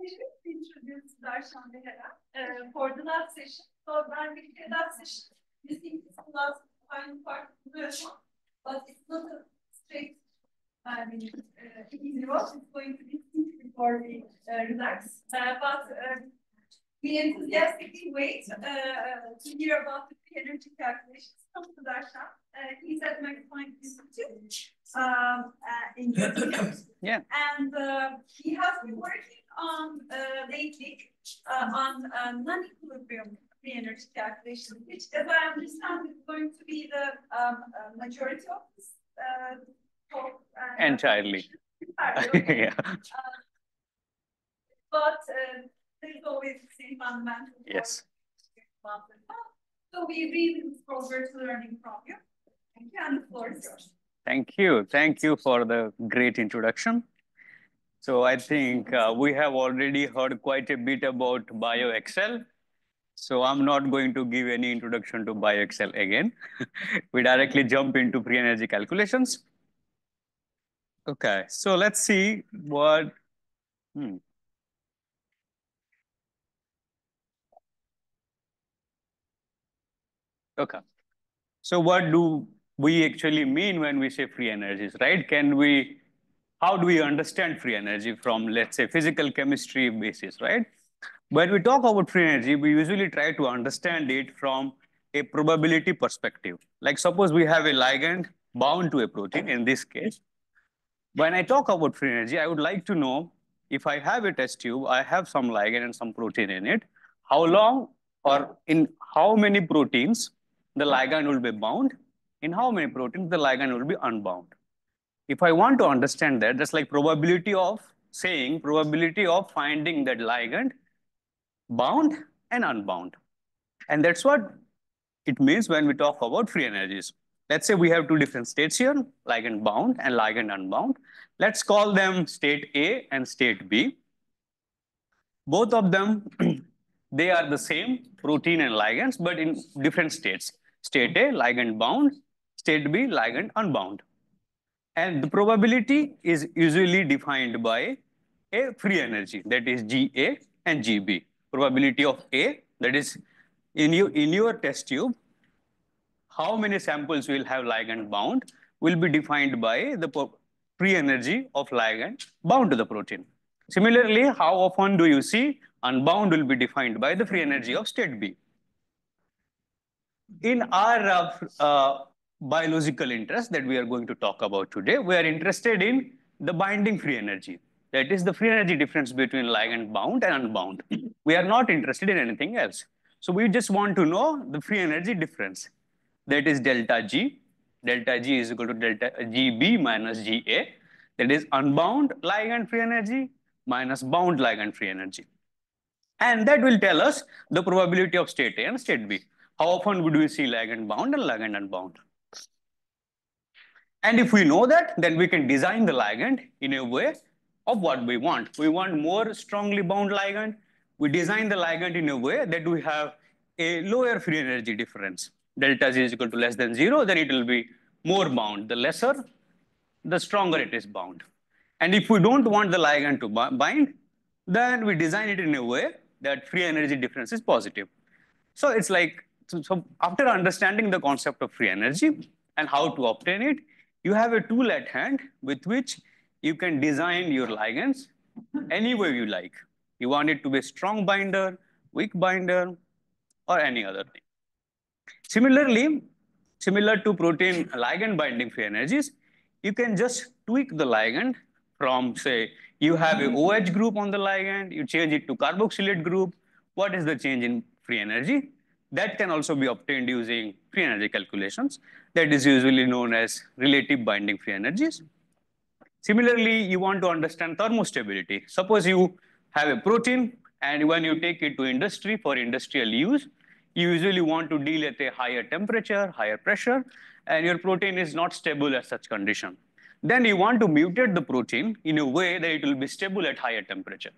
pleasure to introduce Sudarshan Behera for the last session. So when we did that session, we think it's the last final part of the lesson, but it's not a straight, easy road. It's going to be think before we relax. We enthusiastically wait to hear about the energy calculations from Sudarshan. He's at Magnifying Institute in Europe. Yeah. And he has been working on lately on non-equilibrium free energy calculation, which, as I understand, is going to be the majority of this talk. Entirely. Okay. Yeah. But there's always the same fundamental. Yes. So we really look forward to learning from you. Thank you, and the floor is yours. Thank you. Thank you for the great introduction. So I think we have already heard quite a bit about BioExcel. So I'm not going to give any introduction to BioExcel again. We directly jump into free energy calculations. Okay, so let's see what. Okay. So what do we actually mean when we say free energies, right? How do we understand free energy from, let's say, physical chemistry basis, right? When we talk about free energy, we usually try to understand it from a probability perspective. Like suppose we have a ligand bound to a protein, in this case. When I talk about free energy, I would like to know if I have a test tube, I have some ligand and some protein in it, how long or in how many proteins the ligand will be bound, in how many proteins the ligand will be unbound. If I want to understand that, that's like probability of finding that ligand bound and unbound. And that's what it means when we talk about free energies. Let's say we have two different states here, ligand bound and ligand unbound. Let's call them state A and state B. Both of them, they are the same protein and ligands, but in different states. State A, ligand bound, state B, ligand unbound. And the probability is usually defined by a free energy, that is GA and GB. Probability of A, that is in your test tube, how many samples will have ligand bound will be defined by the free energy of ligand bound to the protein. Similarly, how often do you see unbound will be defined by the free energy of state B. In our biological interest that we are going to talk about today, we are interested in the binding free energy. That is the free energy difference between ligand bound and unbound. We are not interested in anything else. So we just want to know the free energy difference. That is delta G. Delta G is equal to delta GB minus GA. That is unbound ligand free energy minus bound ligand free energy. And that will tell us the probability of state A and state B. How often would we see ligand bound and ligand unbound? And if we know that, then we can design the ligand in a way of what we want. We want more strongly bound ligand. We design the ligand in a way that we have a lower free energy difference. Delta Z is equal to less than 0, then it will be more bound. The lesser, the stronger it is bound. And if we don't want the ligand to bind, then we design it in a way that free energy difference is positive. So it's like, so after understanding the concept of free energy and how to obtain it, you have a tool at hand with which you can design your ligands any way you like. You want it to be a strong binder, weak binder, or any other thing. Similarly, similar to protein ligand binding free energies, you can just tweak the ligand from, say, you have a OH group on the ligand, you change it to carboxylate group. What is the change in free energy? That can also be obtained using free energy calculations. That is usually known as relative binding free energies. Similarly, you want to understand thermostability. Suppose you have a protein, and when you take it to industry for industrial use, you usually want to deal at a higher temperature, higher pressure, and your protein is not stable at such condition. Then you want to mutate the protein in a way that it will be stable at higher temperature.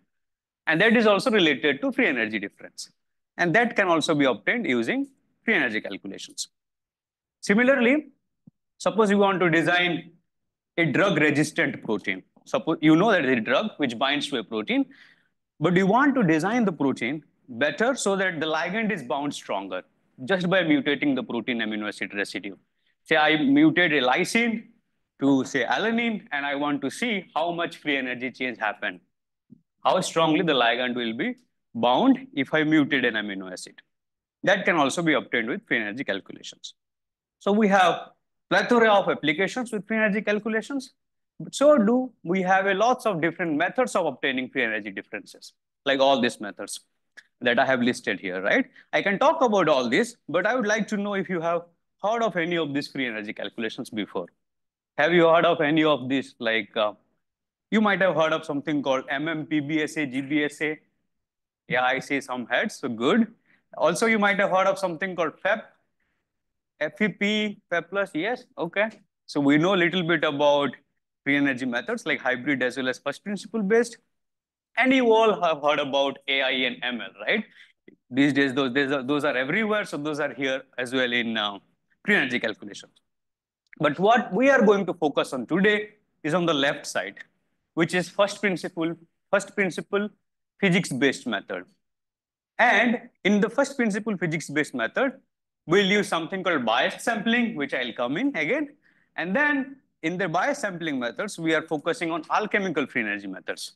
And that is also related to free energy difference. And that can also be obtained using free energy calculations. Similarly, suppose you want to design a drug-resistant protein. Suppose you know that is a drug which binds to a protein. But you want to design the protein better so that the ligand is bound stronger just by mutating the protein amino acid residue. Say I mutate a lysine to say alanine, and I want to see how much free energy change happened, how strongly the ligand will be bound if I mutate an amino acid. That can also be obtained with free energy calculations. So we have plethora of applications with free energy calculations. But so do we have a lots of different methods of obtaining free energy differences, like all these methods that I have listed here, right? I can talk about all this, but I would like to know if you have heard of any of these free energy calculations before. Have you heard of any of these? Like you might have heard of something called MMPBSA, GBSA. Yeah, I see some heads, so good. Also, you might have heard of something called FEP, FEP plus, yes, okay. So we know a little bit about free energy methods like hybrid as well as first principle based. And you all have heard about AI and ML, right? These days, those are everywhere. So those are here as well in free energy calculations. But what we are going to focus on today is on the left side, which is first principle physics-based method. And in the first principle physics-based method, we'll use something called biased sampling, which I'll come in again. And then in the biased sampling methods, we are focusing on alchemical free energy methods.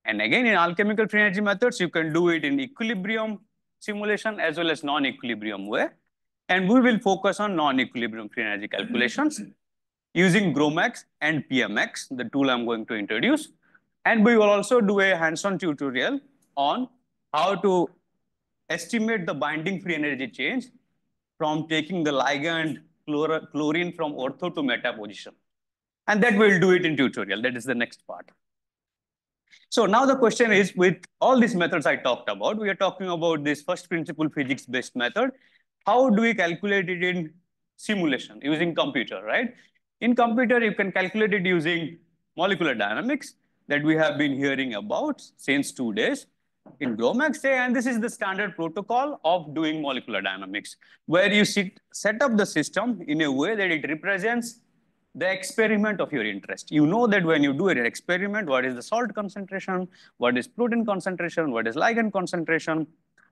And again, in alchemical free energy methods, you can do it in equilibrium simulation as well as non-equilibrium way. And we will focus on non-equilibrium free energy calculations using GROMACS and PMX, the tool I'm going to introduce. And we will also do a hands-on tutorial on how to estimate the binding free energy change from taking the ligand chlorine from ortho to meta position. And that we'll do it in tutorial. That is the next part. So now the question is, with all these methods I talked about, we are talking about this first principle physics-based method. How do we calculate it in simulation using computer, right? In computer, you can calculate it using molecular dynamics that we have been hearing about since 2 days in GROMACS, and this is the standard protocol of doing molecular dynamics, where you set up the system in a way that it represents the experiment of your interest. You know that when you do an experiment, what is the salt concentration, what is protein concentration, what is ligand concentration,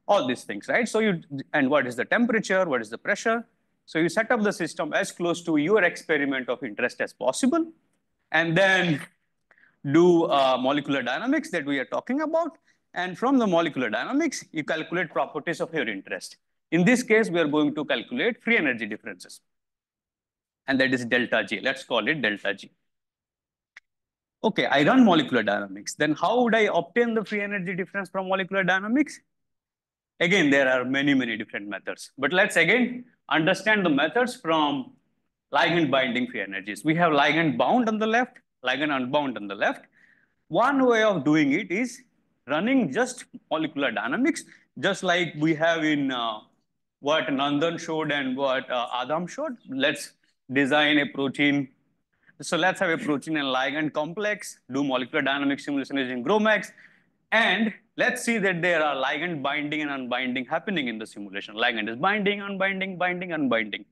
all these things, right? So and what is the temperature, what is the pressure? So you set up the system as close to your experiment of interest as possible, and then do molecular dynamics that we are talking about. And from the molecular dynamics, you calculate properties of your interest. In this case, we are going to calculate free energy differences. And that is delta G. Let's call it delta G. Okay, I run molecular dynamics. Then how would I obtain the free energy difference from molecular dynamics? Again, there are many, many different methods. But let's again understand the methods from ligand binding free energies. We have ligand bound on the left, ligand unbound on the left. One way of doing it is running just molecular dynamics, just like we have in what Nandan showed and what Adam showed. Let's design a protein. So let's have a protein and ligand complex, do molecular dynamic simulation using GROMACS, and let's see that there are ligand binding and unbinding happening in the simulation. Ligand is binding, unbinding, binding, unbinding.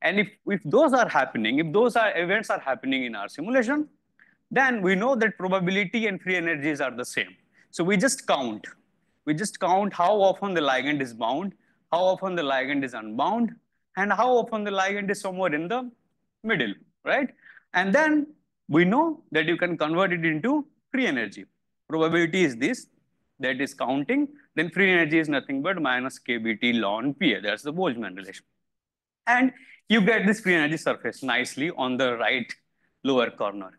And if those are happening, if those events are happening in our simulation, then we know that probability and free energies are the same. So we just count. We just count how often the ligand is bound, how often the ligand is unbound, and how often the ligand is somewhere in the middle, right? And then we know that you can convert it into free energy. Probability is this, that is counting. Then free energy is nothing but minus kBT ln PA. That's the Boltzmann relation. And you get this free energy surface nicely on the right lower corner.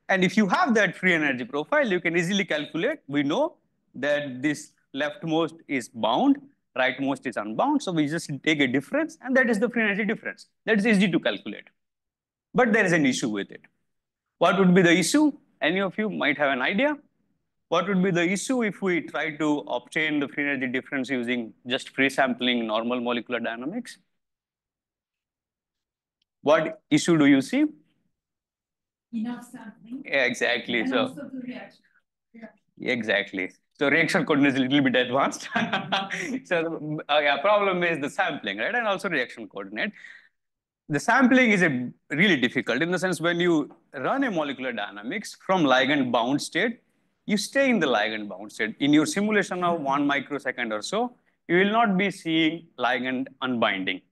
And if you have that free energy profile, you can easily calculate. We know that this leftmost is bound, rightmost is unbound. So we just take a difference, and that is the free energy difference. That is easy to calculate. But there is an issue with it. What would be the issue? Any of you might have an idea. What would be the issue if we try to obtain the free energy difference using just free sampling normal molecular dynamics? What issue do you see? Enough sampling. Yeah, exactly. And so also the reaction. Yeah. Exactly. So reaction coordinate is a little bit advanced. So yeah, problem is the sampling, right? And also reaction coordinate. The sampling is really difficult in the sense when you run a molecular dynamics from ligand bound state, you stay in the ligand bound state. In your simulation of 1 microsecond or so, you will not be seeing ligand unbinding.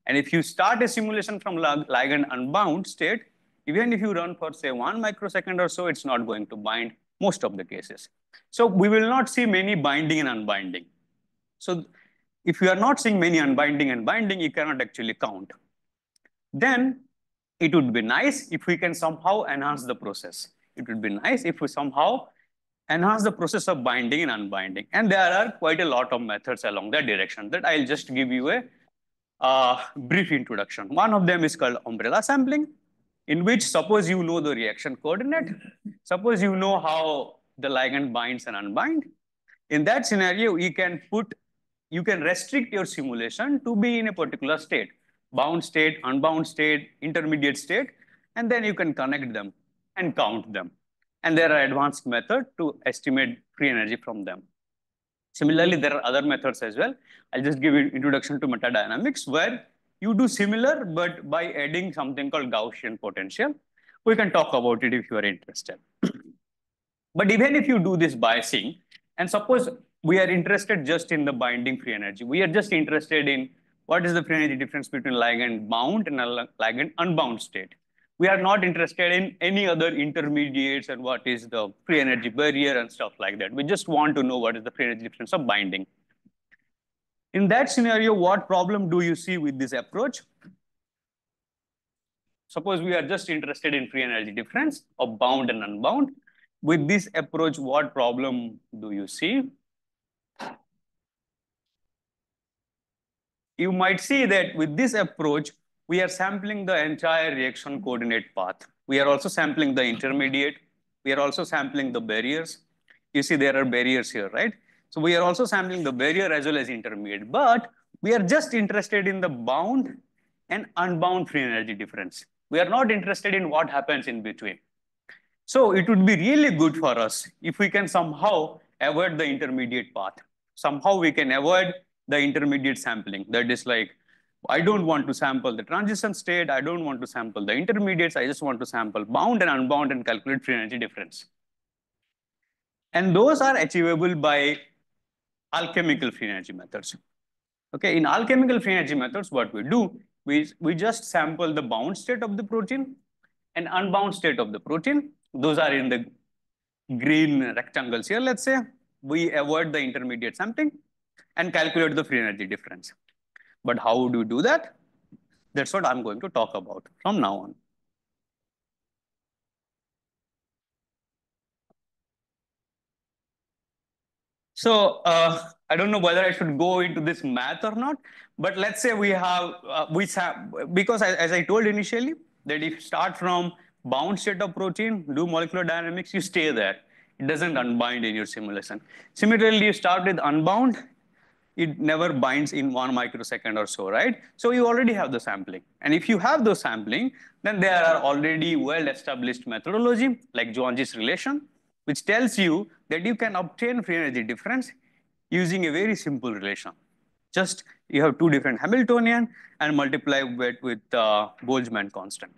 And if you start a simulation from ligand unbound state, even if you run for say 1 microsecond or so, it's not going to bind most of the cases. So we will not see many binding and unbinding. So if you are not seeing many unbinding and binding, you cannot actually count. Then it would be nice if we can somehow enhance the process. It would be nice if we somehow enhance the process of binding and unbinding. And there are quite a lot of methods along that direction that I'll just give you a brief introduction. One of them is called umbrella sampling, in which suppose you know the reaction coordinate, suppose you know how the ligand binds and unbind. In that scenario, you can restrict your simulation to be in a particular state, bound state, unbound state, intermediate state, and then you can connect them and count them. And there are advanced methods to estimate free energy from them. Similarly, there are other methods as well. I'll just give you introduction to metadynamics, where you do similar, but by adding something called Gaussian potential. We can talk about it if you are interested. But even if you do this biasing, and suppose we are interested just in the binding free energy, we are just interested in what is the free energy difference between ligand bound and a ligand unbound state. We are not interested in any other intermediates and what is the free energy barrier and stuff like that. We just want to know what is the free energy difference of binding. In that scenario, what problem do you see with this approach? Suppose we are just interested in free energy difference of bound and unbound. With this approach, what problem do you see? You might see that with this approach, we are sampling the entire reaction coordinate path. We are also sampling the intermediate. We are also sampling the barriers. You see there are barriers here, right? So we are also sampling the barrier as well as intermediate. But we are just interested in the bound and unbound free energy difference. We are not interested in what happens in between. So it would be really good for us if we can somehow avoid the intermediate path. Somehow we can avoid the intermediate sampling. That is like, I don't want to sample the transition state. I don't want to sample the intermediates. I just want to sample bound and unbound and calculate free energy difference. And those are achievable by alchemical free energy methods. Okay, in alchemical free energy methods, what we do, we just sample the bound state of the protein and unbound state of the protein. Those are in the green rectangles here, let's say. We avoid the intermediate sampling and calculate the free energy difference. But how would we do that? That's what I'm going to talk about from now on. So I don't know whether I should go into this math or not, but let's say we have, because as I told initially, that if you start from bound state of protein, do molecular dynamics, you stay there. It doesn't unbind in your simulation. Similarly, you start with unbound, it never binds in 1 microsecond or so, right? So you already have the sampling. And if you have the sampling, then there are already well-established methodology like Johan's relation, which tells you that you can obtain free energy difference using a very simple relation. Just you have two different Hamiltonian and multiply it with Boltzmann constant.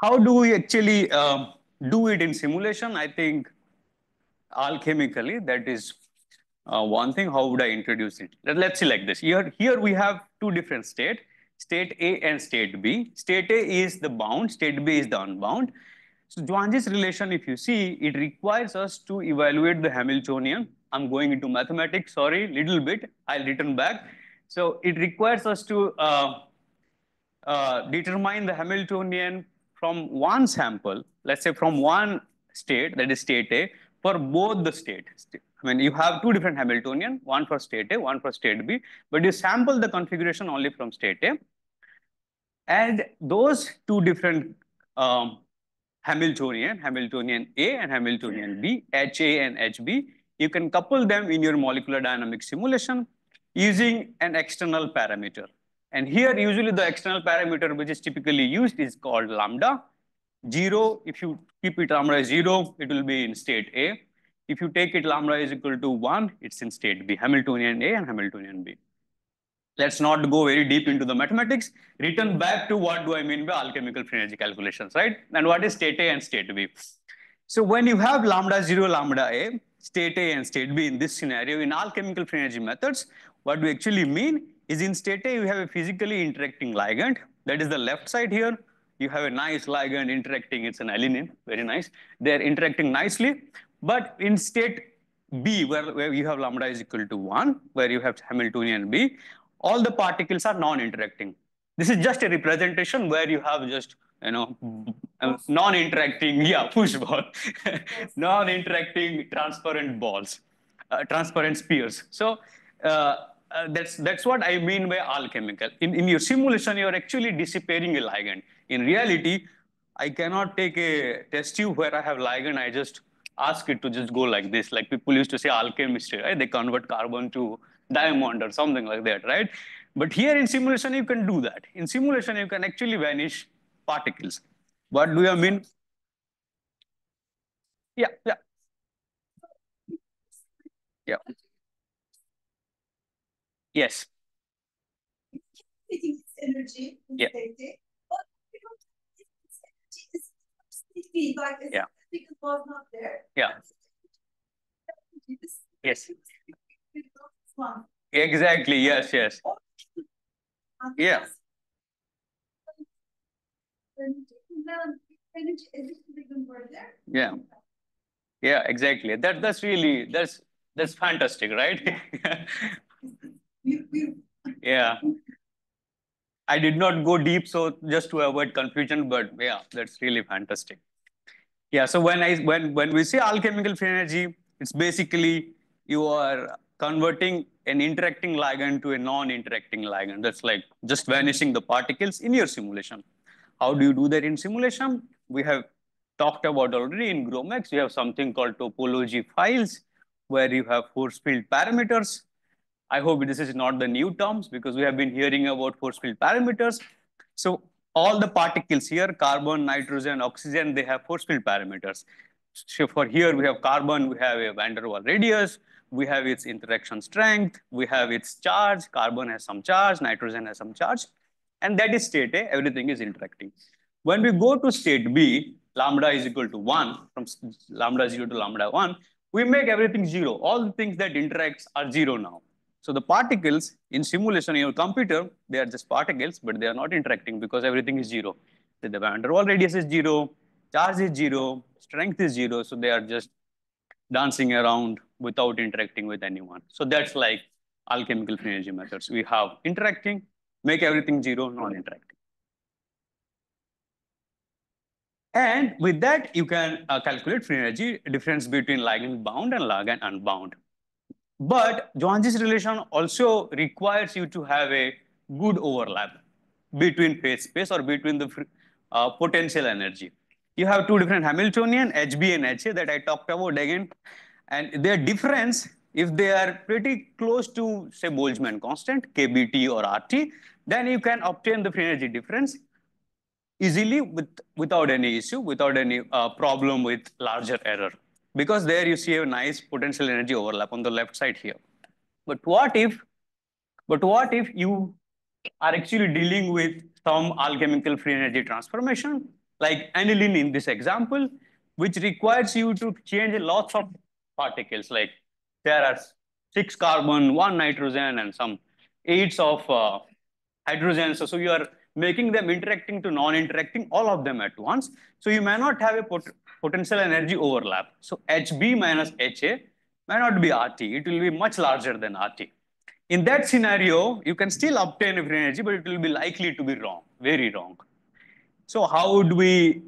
How do we actually do it in simulation? I think alchemically, that is one thing. How would I introduce it? Let's see like this. Here we have two different states, state A and state B. State A is the bound, state B is the unbound. So Johan's relation, if you see, it requires us to evaluate the Hamiltonian. I'm going into mathematics, sorry, little bit. I'll return back. So it requires us to determine the Hamiltonian from one sample, let's say from one state, that is state A, for both the states. I mean, you have two different Hamiltonian, one for state A, one for state B, but you sample the configuration only from state A. And those two different Hamiltonian A and Hamiltonian B, HA and HB, you can couple them in your molecular dynamics simulation using an external parameter. And here, usually the external parameter which is typically used is called lambda. 0, if you keep it lambda is 0, it will be in state A. If you take it lambda is equal to 1, it's in state B, Hamiltonian A and Hamiltonian B. Let's not go very deep into the mathematics. Return back to what do I mean by alchemical free energy calculations, right? And what is state A and state B? So when you have lambda 0, lambda A, state A and state B in this scenario, in alchemical free energy methods, what we actually mean is in state A, you have a physically interacting ligand. That is the left side here. You have a nice ligand interacting. It's an alanine, very nice. They're interacting nicely. But in state B, where you have lambda is equal to 1, where you have Hamiltonian B, all the particles are non-interacting. This is just a representation where you have just, non-interacting, yeah, push ball, non-interacting transparent balls, transparent spheres. So that's what I mean by alchemical. In your simulation, you're actually dissipating a ligand. In reality, I cannot take a test tube where I have ligand, I just ask it to just go like this. Like people used to say alchemistry, right? They convert carbon to diamond or something like that, right? But here in simulation, you can do that. In simulation, you can actually vanish particles. What do you mean? Yeah, yeah, yeah. Yes. Taking its energy in Yeah. state A, but we don't have its energy is state like Yeah. because it was not there. Yeah. Yes. One. Exactly. Yes. Yes. Yeah. Energy is were there. Yeah. Yeah. Exactly. That's fantastic, right? Yeah. I did not go deep, so just to avoid confusion, but yeah, that's really fantastic. Yeah, so when we say alchemical free energy, it's basically you are converting an interacting ligand to a non-interacting ligand. That's like just vanishing the particles in your simulation. How do you do that in simulation? We have talked about already in GROMACS. You have something called topology files where you have force field parameters. I hope this is not the new terms because we have been hearing about force field parameters. So all the particles here, carbon, nitrogen, oxygen, they have force field parameters. So for here, we have carbon, we have a van der Waals radius, we have its interaction strength, we have its charge, carbon has some charge, nitrogen has some charge, and that is state A, everything is interacting. When we go to state B, lambda is equal to 1, from lambda 0 to lambda 1, we make everything 0. All the things that interacts are 0 now. So the particles in simulation in your computer, they are just particles, but they are not interacting because everything is 0. The van der Waals radius is 0, charge is 0, strength is 0, so they are just dancing around without interacting with anyone. So that's like alchemical free energy methods. We have interacting, make everything 0, non-interacting. And with that, you can calculate free energy difference between ligand bound and ligand unbound. But Johansi's relation also requires you to have a good overlap between phase space or between the potential energy. You have two different Hamiltonian, HB and HA that I talked about again. And their difference, if they are pretty close to, say, Boltzmann constant, KBT or RT, then you can obtain the free energy difference easily without any issue, without any problem with larger error. Because there you see a nice potential energy overlap on the left side here. But what if you are actually dealing with some alchemical free energy transformation, like aniline in this example, which requires you to change lots of particles, like there are 6 carbon, 1 nitrogen, and some 8 of hydrogen. So you are making them interacting to non-interacting, all of them at once. So you may not have a potential energy overlap. So HB minus HA may not be RT. It will be much larger than RT. In that scenario, you can still obtain free energy, but it will be likely to be wrong, very wrong. So how would we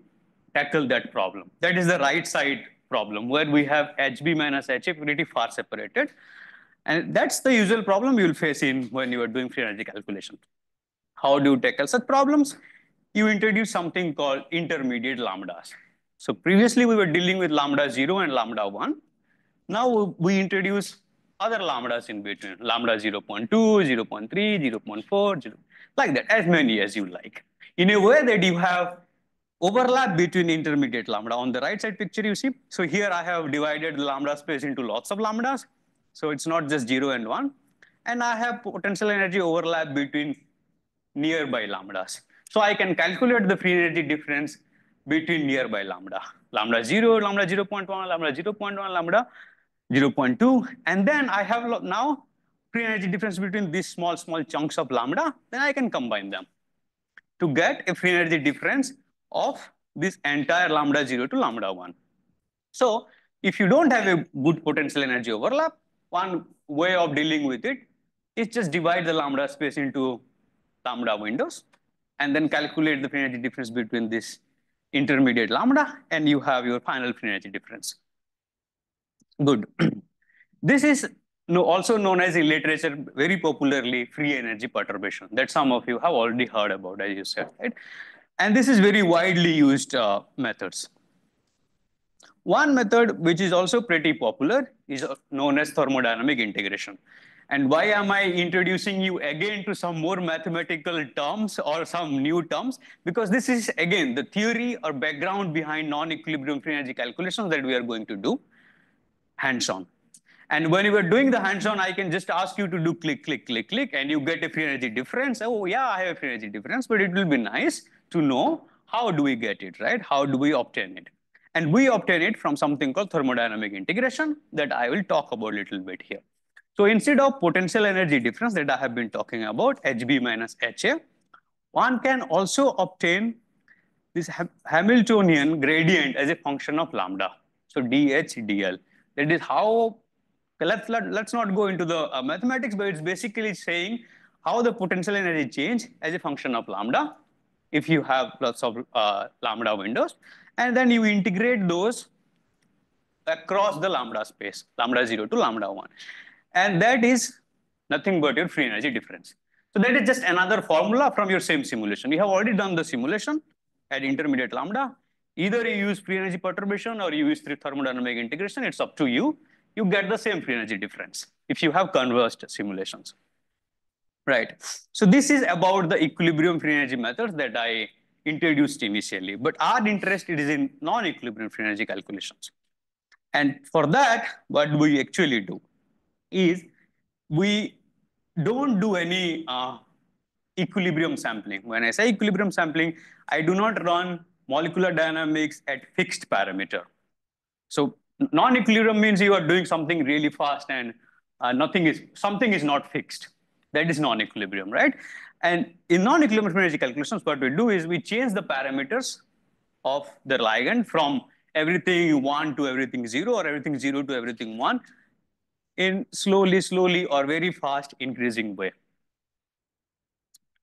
tackle that problem? That is the right side problem where we have HB minus HA pretty far separated. And that's the usual problem you will face in when you are doing free energy calculation. How do you tackle such problems? You introduce something called intermediate lambdas. So previously we were dealing with lambda 0 and lambda 1. Now we introduce other lambdas in between, lambda 0.2, 0.3, 0.4, 0, like that, as many as you like. In a way that you have overlap between intermediate lambda. On the right side picture you see, so here I have divided the lambda space into lots of lambdas. So it's not just 0 and 1. and I have potential energy overlap between nearby lambdas. So I can calculate the free energy difference between nearby lambda. Lambda 0, lambda 0.1, lambda 0.1, lambda 0.2. And then I have now free energy difference between these small chunks of lambda. Then I can combine them to get a free energy difference of this entire lambda 0 to lambda 1. So if you don't have a good potential energy overlap, one way of dealing with it is just divide the lambda space into lambda windows and then calculate the free energy difference between this intermediate lambda, and you have your final free energy difference. Good. This is also known as in literature very popularly free energy perturbation that some of you have already heard about, as you said, right? And this is very widely used methods. One method which is also pretty popular is known as thermodynamic integration. And why am I introducing you again to some more mathematical terms or some new terms? Because this is, again, the theory or background behind non-equilibrium free energy calculations that we are going to do hands-on. And when you are doing the hands-on, I can just ask you to do click, click, click, click, and you get a free energy difference. Oh, yeah, I have a free energy difference, but it will be nice to know how do we get it, right? How do we obtain it? And we obtain it from something called thermodynamic integration that I will talk about a little bit here. So instead of potential energy difference that I have been talking about, HB minus HA, one can also obtain this Hamiltonian gradient as a function of lambda. So dH, dl. That is how, let's not go into the mathematics, but it's basically saying how the potential energy change as a function of lambda if you have lots of lambda windows. And then you integrate those across the lambda space, lambda 0 to lambda 1. And that is nothing but your free energy difference. So that is just another formula from your same simulation. You have already done the simulation at intermediate lambda. Either you use free energy perturbation or you use thermodynamic integration. It's up to you. You get the same free energy difference if you have conversed simulations. Right. So this is about the equilibrium free energy methods that I introduced initially. But our interest is in non-equilibrium free energy calculations. And for that, what we actually do is we don't do any equilibrium sampling. When I say equilibrium sampling, I do not run molecular dynamics at fixed parameter. So non-equilibrium means you are doing something really fast and something is not fixed. That is non-equilibrium, right? And in non-equilibrium energy calculations, what we do is we change the parameters of the ligand from everything 1 to everything 0 or everything 0 to everything 1 in slowly or very fast increasing way.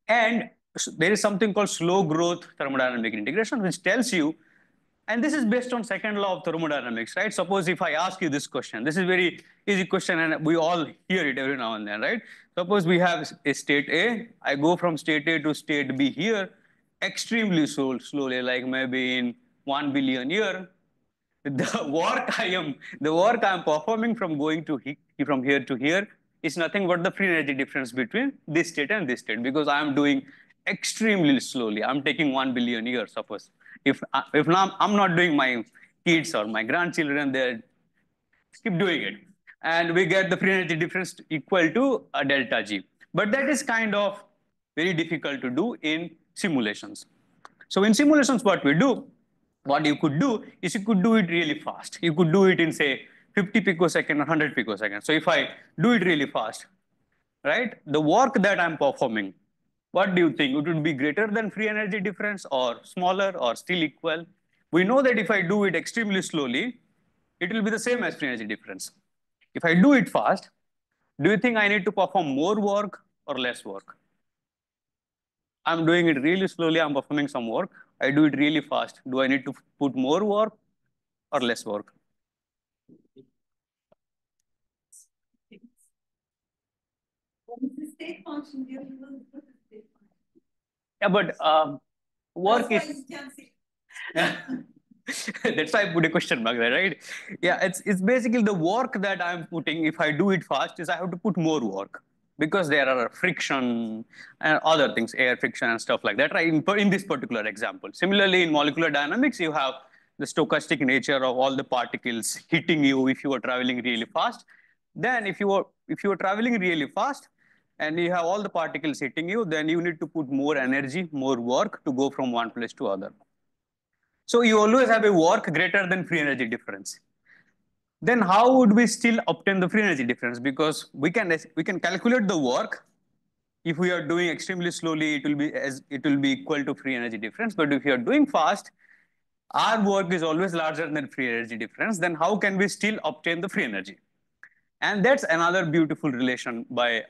And there is something called slow growth thermodynamic integration, which tells you, and this is based on second law of thermodynamics, right? Suppose if I ask you this question, this is very easy question and we all hear it every now and then, right? Suppose we have a state A, I go from state A to state B here, extremely slowly, like maybe in 1 billion year. The work I am performing from going to from here to here is nothing but the free energy difference between this state and this state, because I am doing extremely slowly. I'm taking 1 billion years, suppose. If now I'm not doing, my kids or my grandchildren, they keep doing it. And we get the free energy difference equal to a delta G. But that is kind of very difficult to do in simulations. So in simulations, what you could do is you could do it really fast. You could do it in, say, 50 picosecond or 100 picoseconds. So if I do it really fast, right, the work that I'm performing, what do you think? It would be greater than free energy difference or smaller or still equal? We know that if I do it extremely slowly, it will be the same as free energy difference. If I do it fast, do you think I need to perform more work or less work? I'm doing it really slowly, I'm performing some work. I do it really fast. Do I need to put more work or less work? State function, yeah, but work that's is. Why you can see. That's why I put a question mark there, right? Yeah, it's basically the work that I'm putting. If I do it fast, is I have to put more work because there are friction and other things, air friction and stuff like that, right? In this particular example. Similarly, in molecular dynamics, you have the stochastic nature of all the particles hitting you if you are traveling really fast. Then if you if you are traveling really fast and you have all the particles hitting you, then you need to put more energy, more work to go from one place to other. So you always have a work greater than free energy difference. Then how would we still obtain the free energy difference? Because we can calculate the work. If we are doing extremely slowly, it will be equal to free energy difference. But if you are doing fast, our work is always larger than free energy difference. Then how can we still obtain the free energy? And that's another beautiful relation by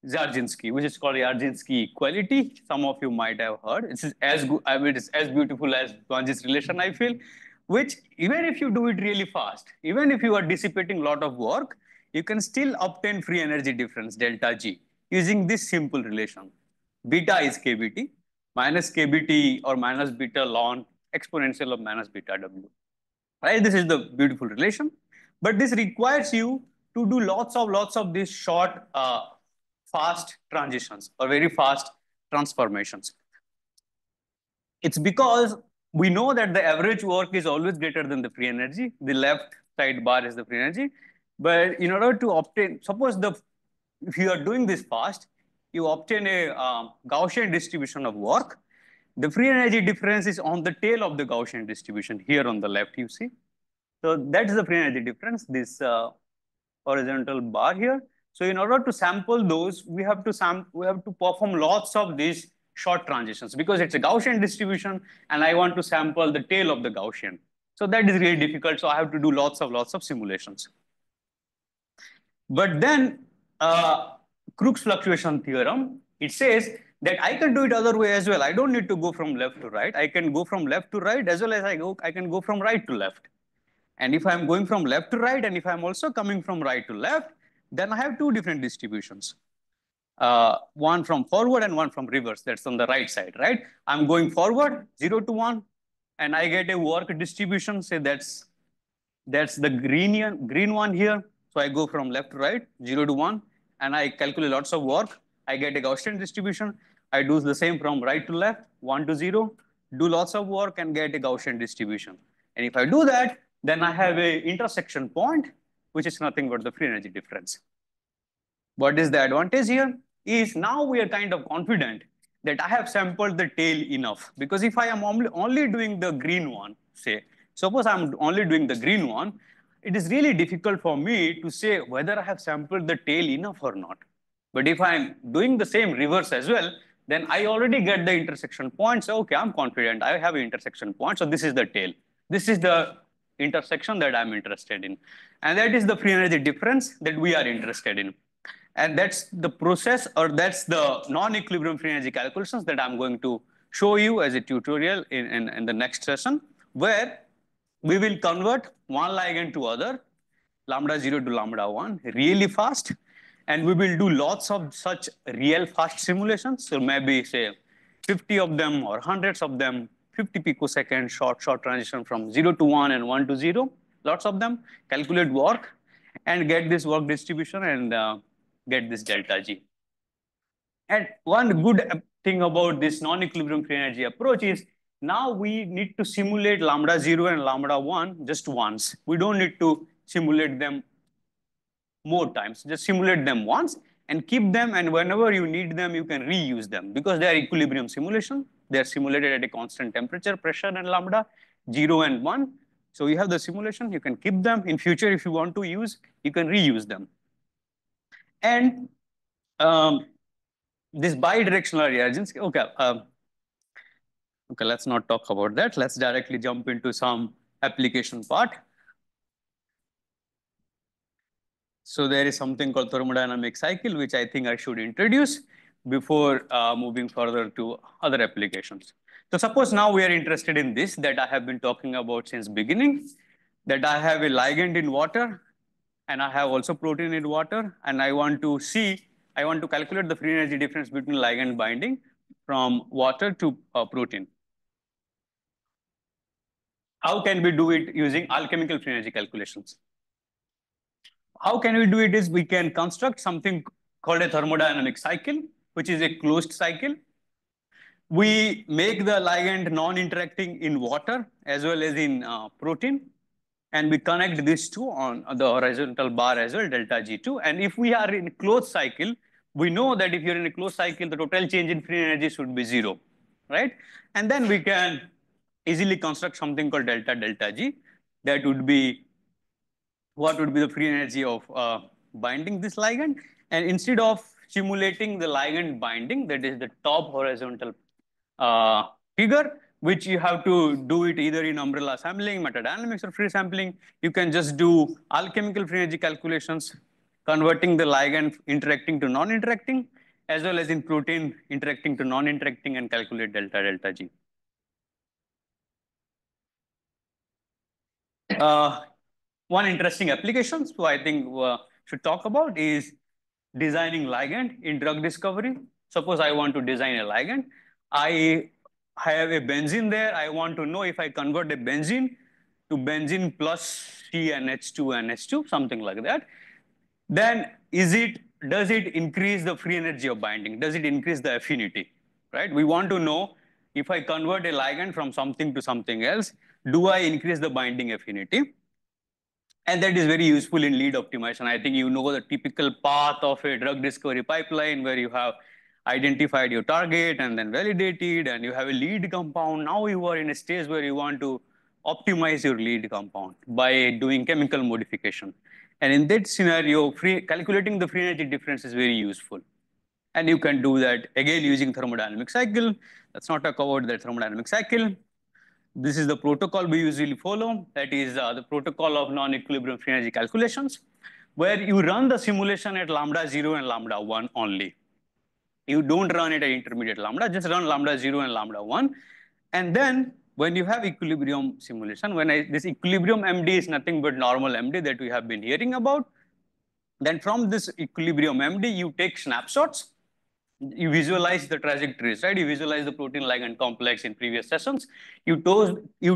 Dzerzhinsky, which is called Dzerzhinsky equality. Some of you might have heard. It's as good, I mean, it's as beautiful as Dzerzhinsky's relation, I feel. Which even if you do it really fast, even if you are dissipating a lot of work, you can still obtain free energy difference delta G using this simple relation. Beta is kBT minus kBT or minus beta ln exponential of minus beta W. Right? This is the beautiful relation, but this requires you to do lots of these short, fast transitions or very fast transformations. It's because we know that the average work is always greater than the free energy. The left side bar is the free energy. But in order to obtain, suppose if you are doing this fast, you obtain a Gaussian distribution of work. The free energy difference is on the tail of the Gaussian distribution here on the left, you see. So that's the free energy difference, this horizontal bar here. So in order to sample those, we have to perform lots of these short transitions because it's a Gaussian distribution and I want to sample the tail of the Gaussian. So that is really difficult. So I have to do lots of simulations. But then Crookes fluctuation theorem, it says that I can do it other way as well. I don't need to go from left to right. I can go from left to right as well as I can go from right to left. And if I'm going from left to right, and if I'm also coming from right to left, then I have two different distributions. One from forward and one from reverse. That's on the right side, right? I'm going forward, 0 to 1, and I get a work distribution. Say that's the green one here. So I go from left to right, 0 to 1, and I calculate lots of work. I get a Gaussian distribution. I do the same from right to left, 1 to 0, do lots of work and get a Gaussian distribution. And if I do that, then I have a intersection point, which is nothing but the free energy difference. What is the advantage here? Is now we are kind of confident that I have sampled the tail enough. Because if I am only doing the green one, say, suppose I'm only doing the green one, it is really difficult for me to say whether I have sampled the tail enough or not. But if I'm doing the same reverse as well, then I already get the intersection point. So, okay, I'm confident I have an intersection point. So this is the tail. This is the intersection that I'm interested in. And that is the free energy difference that we are interested in. And that's the process, or that's the non-equilibrium free energy calculations that I'm going to show you as a tutorial in the next session, where we will convert one ligand to other, lambda 0 to lambda 1, really fast. And we will do lots of such real fast simulations. So maybe say 50 of them or hundreds of them, 50 picoseconds, short transition from 0 to 1 and 1 to 0, lots of them, calculate work and get this work distribution and get this delta G. And one good thing about this non-equilibrium free energy approach is now we need to simulate lambda 0 and lambda 1 just once. We don't need to simulate them more times. Just simulate them once and keep them, and whenever you need them, you can reuse them because they are equilibrium simulation. They are simulated at a constant temperature, pressure, and lambda, 0 and 1. So you have the simulation, you can keep them. In future, if you want to use, you can reuse them. And this bidirectional reagents, okay, let's not talk about that. Let's directly jump into some application part. So there is something called thermodynamic cycle, which I think I should introduce before moving further to other applications. So suppose now we are interested in this that I have been talking about since beginning, that I have a ligand in water and I have also protein in water, and I want to calculate the free energy difference between ligand binding from water to protein. How can we do it using alchemical free energy calculations? How can we do it is we can construct something called a thermodynamic cycle, which is a closed cycle. We make the ligand non-interacting in water as well as in protein. And we connect these two on the horizontal bar as well, delta G2. And if we are in closed cycle, we know that if you're in a closed cycle, the total change in free energy should be 0, right? And then we can easily construct something called delta delta G. That would be what would be the free energy of binding this ligand. And instead of simulating the ligand binding, that is the top horizontal uh, figure, which you have to do it either in umbrella sampling, metadynamics, or free sampling. You can just do alchemical free energy calculations, converting the ligand interacting to non-interacting, as well as in protein interacting to non-interacting, and calculate delta delta G. One interesting application, so I think should talk about is designing ligand in drug discovery. Suppose I want to design a ligand. I have a benzene there. I want to know if I convert a benzene to benzene plus CnH2 and H2, something like that. Then does it increase the free energy of binding? Does it increase the affinity? Right? We want to know if I convert a ligand from something to something else, do I increase the binding affinity? And that is very useful in lead optimization. I think you know the typical path of a drug discovery pipeline where you have identified your target and then validated, and you have a lead compound. Now you are in a stage where you want to optimize your lead compound by doing chemical modification. And in that scenario, calculating the free energy difference is very useful. And you can do that again using thermodynamic cycle. Let's not talk about the thermodynamic cycle. This is the protocol we usually follow. That is the protocol of non-equilibrium free energy calculations, where you run the simulation at lambda 0 and lambda 1 only. You don't run it at intermediate lambda, just run lambda 0 and lambda 1. And then when you have equilibrium simulation, this equilibrium MD is nothing but normal MD that we have been hearing about. Then from this equilibrium MD, you take snapshots. You visualize the trajectories, right? You visualize the protein ligand complex in previous sessions. You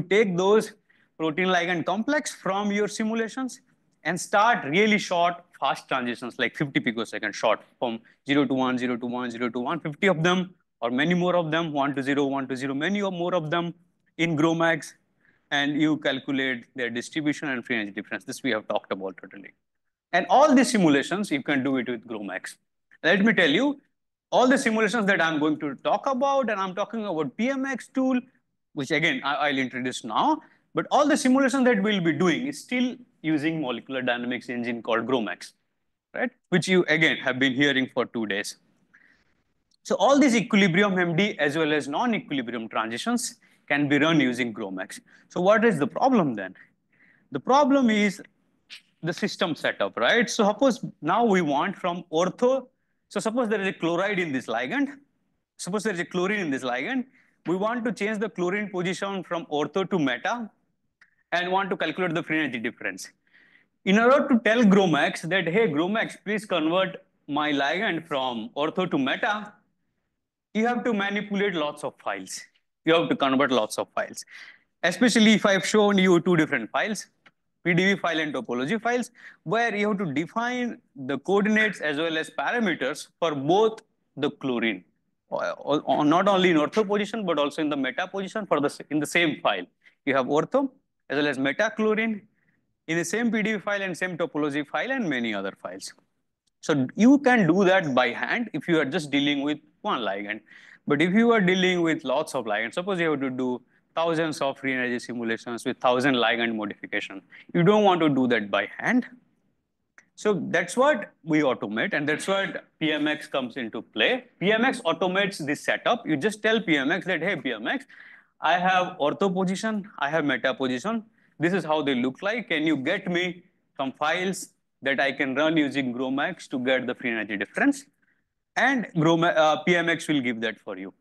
take those protein ligand complex from your simulations and start really short, fast transitions, like 50 picoseconds short, from 0 to 1, 0 to 1, 0 to 1, 50 of them, or many more of them, 1 to 0, 1 to 0, many or more of them in GROMACS, and you calculate their distribution and free energy difference. This we have talked about totally. And all these simulations, you can do it with GROMACS. Let me tell you, all the simulations that I'm going to talk about, and I'm talking about PMX tool, which again, I'll introduce now, but all the simulations that we'll be doing is still using molecular dynamics engine called GROMACS, right? Which you again have been hearing for 2 days. So all these equilibrium MD as well as non-equilibrium transitions can be run using GROMACS. So what is the problem then? The problem is the system setup, right? So suppose now we want from ortho. So suppose there is a chloride in this ligand. Suppose there is a chlorine in this ligand. We want to change the chlorine position from ortho to meta and want to calculate the free energy difference. In order to tell GROMACS that, hey, GROMACS, please convert my ligand from ortho to meta, you have to manipulate lots of files. You have to convert lots of files. Especially if I've shown you 2 different files, PDV file and topology files, where you have to define the coordinates as well as parameters for both the chlorine, not only in ortho position, but also in the meta position in the same file. You have ortho as well as meta chlorine in the same PDV file and same topology file and many other files. So you can do that by hand if you are just dealing with one ligand. But if you are dealing with lots of ligands, suppose you have to do thousands of free energy simulations with 1,000 ligand modification. You don't want to do that by hand. So that's what we automate, and that's what PMX comes into play. PMX automates this setup. You just tell PMX that, hey, PMX, I have ortho position, I have meta position. This is how they look like. Can you get me some files that I can run using GROMACS to get the free energy difference? And PMX will give that for you.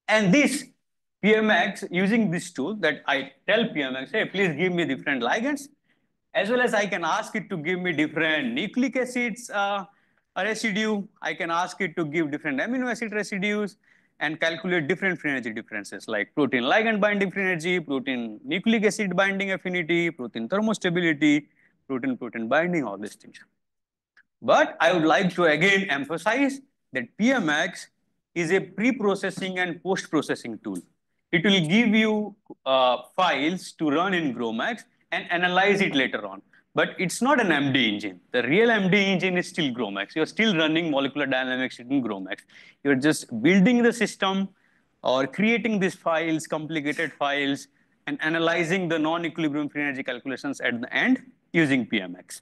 And this PMX, using this tool that I tell PMX, hey, please give me different ligands, as well as I can ask it to give me different nucleic acids residue. I can ask it to give different amino acid residues and calculate different free energy differences like protein ligand binding free energy, protein nucleic acid binding affinity, protein thermostability, protein binding, all these things. But I would like to again emphasize that PMX is a pre-processing and post-processing tool. It will give you files to run in GROMACS and analyze it later on. But it's not an MD engine. The real MD engine is still GROMACS. You're still running molecular dynamics in GROMACS. You're just building the system or creating these files, complicated files, and analyzing the non-equilibrium free energy calculations at the end using PMX.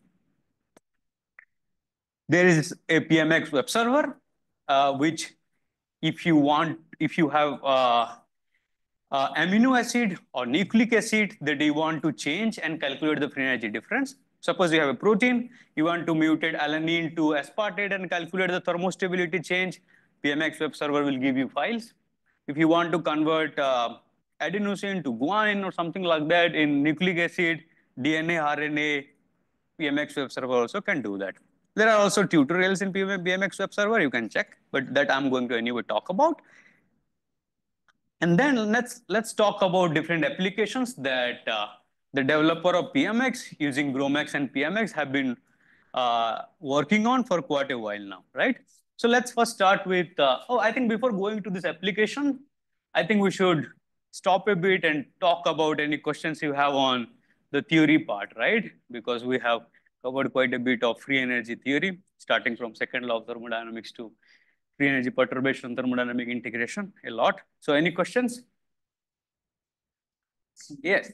There is a PMX web server, which if you have amino acid or nucleic acid that you want to change and calculate the free energy difference. Suppose you have a protein, you want to mutate alanine to aspartate and calculate the thermostability change. PMX web server will give you files. If you want to convert adenosine to guanine or something like that in nucleic acid, DNA, RNA, PMX web server also can do that. There are also tutorials in PMX web server, you can check, but that I'm going to anyway talk about. And then let's talk about different applications that the developer of PMX using GROMACS and PMX have been working on for quite a while now, right? So let's first start with, I think before going to this application, I think we should stop a bit and talk about any questions you have on the theory part, right? Because we have covered quite a bit of free energy theory, starting from second law of thermodynamics to free energy perturbation, thermodynamic integration, a lot. So any questions? Yes.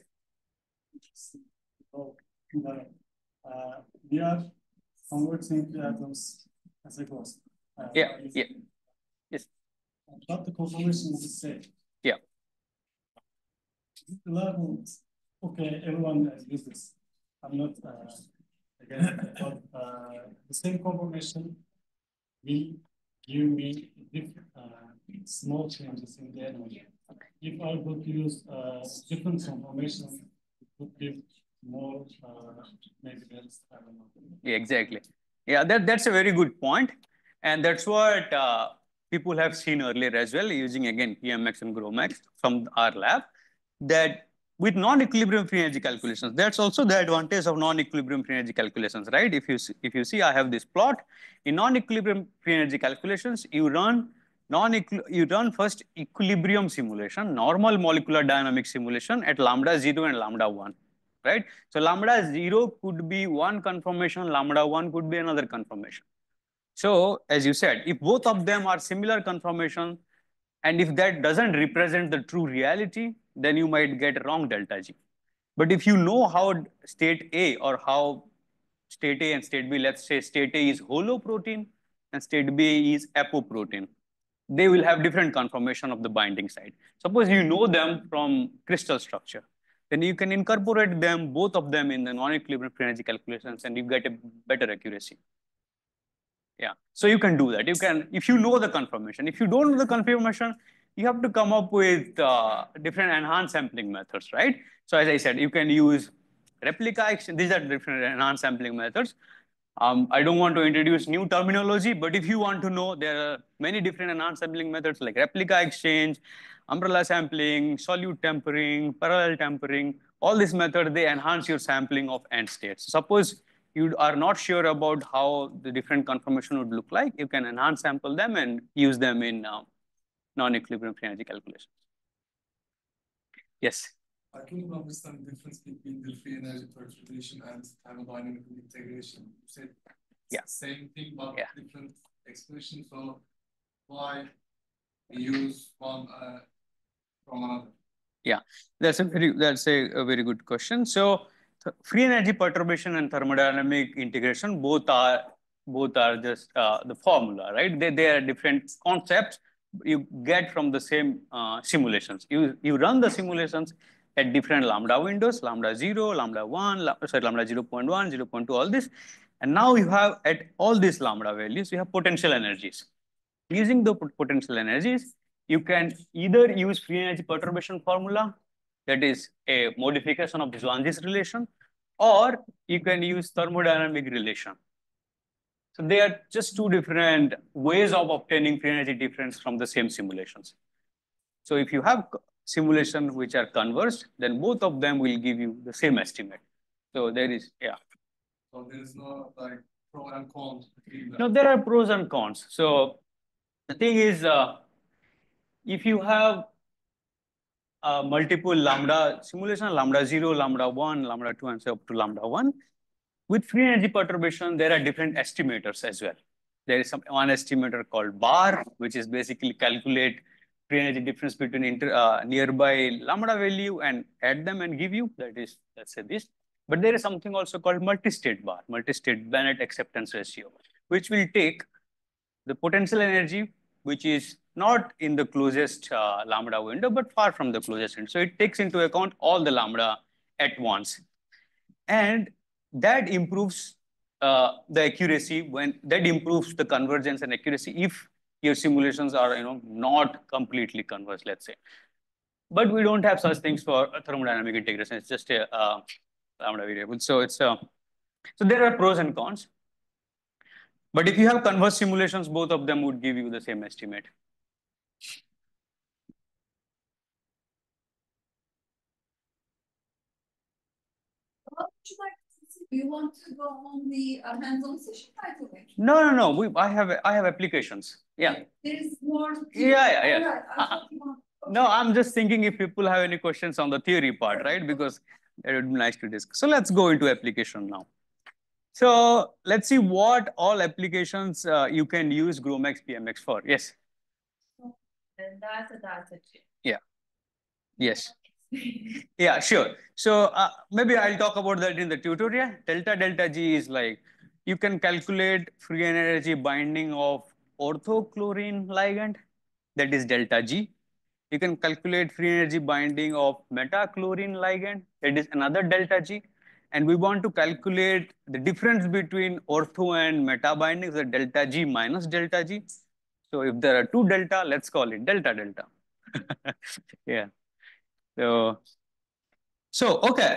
We are converting atoms as a ghost. Yeah. Yes. But the conformation is the same. Yeah. The level, okay, everyone has used this. I'm not against it, but the same conformation will give me different, small changes in the energy. If I would use different conformations, it would give more, maybe less, I don't know. Yeah, exactly. Yeah, that's a very good point. And that's what people have seen earlier as well, using again PMX and GROMACS from our lab, that with non-equilibrium free energy calculations, that's also the advantage of non-equilibrium free energy calculations, right? If you see, I have this plot. In non-equilibrium free energy calculations, you run first equilibrium simulation, normal molecular dynamic simulation at lambda 0 and lambda 1, right? So lambda 0 could be one conformation, lambda 1 could be another conformation. So as you said, if both of them are similar conformation, and if that doesn't represent the true reality, then you might get wrong delta G. But if you know how state A or how state A and state B, let's say state A is holoprotein and state B is apoprotein, they will have different conformation of the binding site. Suppose you know them from crystal structure, then you can incorporate them, both of them, in the non-equilibrium free energy calculations, and you get a better accuracy. Yeah, so you can do that. You can, if you know the conformation. If you don't know the conformation, you have to come up with different enhanced sampling methods, right? So as I said, you can use replica exchange. These are different enhanced sampling methods. I don't want to introduce new terminology, but if you want to know, there are many different enhanced sampling methods like replica exchange, umbrella sampling, solute tempering, parallel tempering. All these methods, they enhance your sampling of end states. Suppose you are not sure about how the different conformation would look like, you can enhance sample them and use them in non-equilibrium free energy calculations. Yes? I couldn't understand the difference between the free energy perturbation and thermodynamic integration. You said same thing, but different expression. So why we use one from another? Yeah, that's a very good question. So free energy perturbation and thermodynamic integration both are just the formula, right? They are different concepts you get from the same simulations. You run the simulations at different lambda windows, lambda 0, lambda 1, lambda 0.1, 0.2, all this. And now you have at all these lambda values, you have potential energies. Using the potential energies, you can either use free energy perturbation formula, that is a modification of this Swan's relation, or you can use thermodynamic relation. So they are just two different ways of obtaining free energy difference from the same simulations. So if you have simulations which are converged, then both of them will give you the same estimate. So there is, So there is no like pro and cons. No, there are pros and cons. So the thing is, if you have multiple lambda simulation, lambda 0, lambda 1, lambda 2, and so up to lambda 1. With free energy perturbation, there are different estimators as well. There is one estimator called bar, which is basically calculate free energy difference between nearby lambda value and add them and give you, that is, let's say this. But there is something also called multi-state bar, multi-state Bennett acceptance ratio, which will take the potential energy, which is not in the closest lambda window, but far from the closest end. So it takes into account all the lambda at once. And that improves the accuracy that improves the convergence and accuracy if your simulations are not completely converged, let's say. But we don't have such things for thermodynamic integration. It's just a lambda variable. So it's so there are pros and cons. But if you have converged simulations, both of them would give you the same estimate. What would you like to see? Do you want to go on the hands-on session right away? No. I have applications. Yeah. There is more. Yeah. No, I'm just thinking if people have any questions on the theory part, right? Because it would be nice to discuss. So let's go into application now. So let's see what all applications you can use GROMACS PMX for. Yes. And that's a data chip. Yeah. Yes. Yeah, sure. So maybe I'll talk about that in the tutorial. Delta G is like, you can calculate free energy binding of orthochlorine ligand, that is delta G. You can calculate free energy binding of metachlorine ligand, that is another delta G. And we want to calculate the difference between ortho and meta bindings, the delta G minus delta G. So if there are two delta, let's call it delta. Yeah. Okay,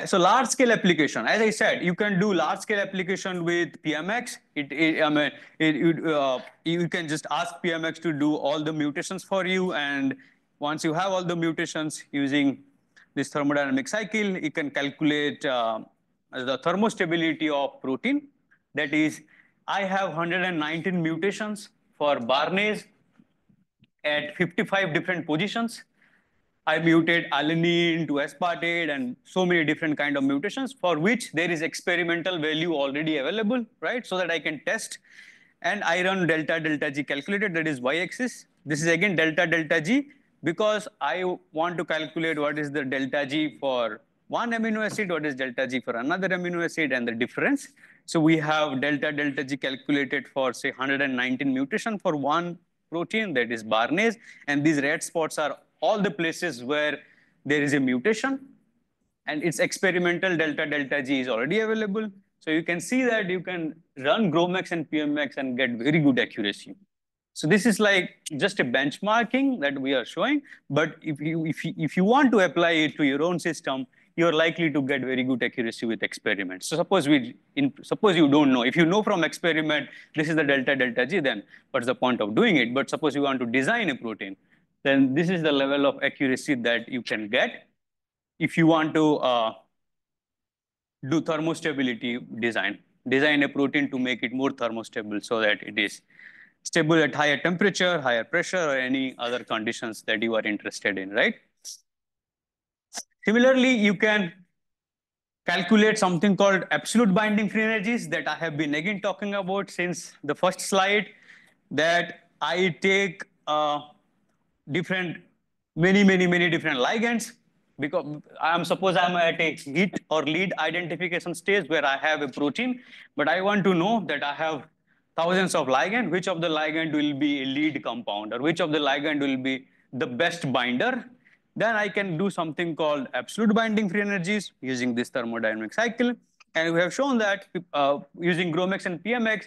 so large scale application. As I said, you can do large scale application with PMX. You can just ask PMX to do all the mutations for you, and once you have all the mutations using this thermodynamic cycle, you can calculate the thermostability of protein. That is, I have 119 mutations for Barnase at 55 different positions. I mutate alanine to aspartate and so many different kind of mutations for which there is experimental value already available, right? So that I can test. And I run delta G calculated, that is y-axis. This is again delta G because I want to calculate what is the delta G for one amino acid, what is delta G for another amino acid, and the difference. So we have delta G calculated for, say, 119 mutation for one protein, that is Barnase. And these red spots are all the places where there is a mutation, and its experimental delta G is already available. So you can see that you can run GROMACS and PMX and get very good accuracy. So this is like just a benchmarking that we are showing. But if you want to apply it to your own system, you're likely to get very good accuracy with experiments. So suppose you don't know. If you know from experiment, this is the delta G, then what's the point of doing it? But suppose you want to design a protein, then this is the level of accuracy that you can get if you want to do thermostability design a protein to make it more thermostable so that it is stable at higher temperature, higher pressure, or any other conditions that you are interested in, right? Similarly, you can calculate something called absolute binding free energies that I have been again talking about since the first slide, that I take many different ligands, because suppose I'm at a hit or lead identification stage where I have a protein, but I want to know that I have thousands of ligands, which of the ligand will be a lead compound or which of the ligand will be the best binder. Then I can do something called absolute binding free energies using this thermodynamic cycle. And we have shown that using GROMACS and PMX,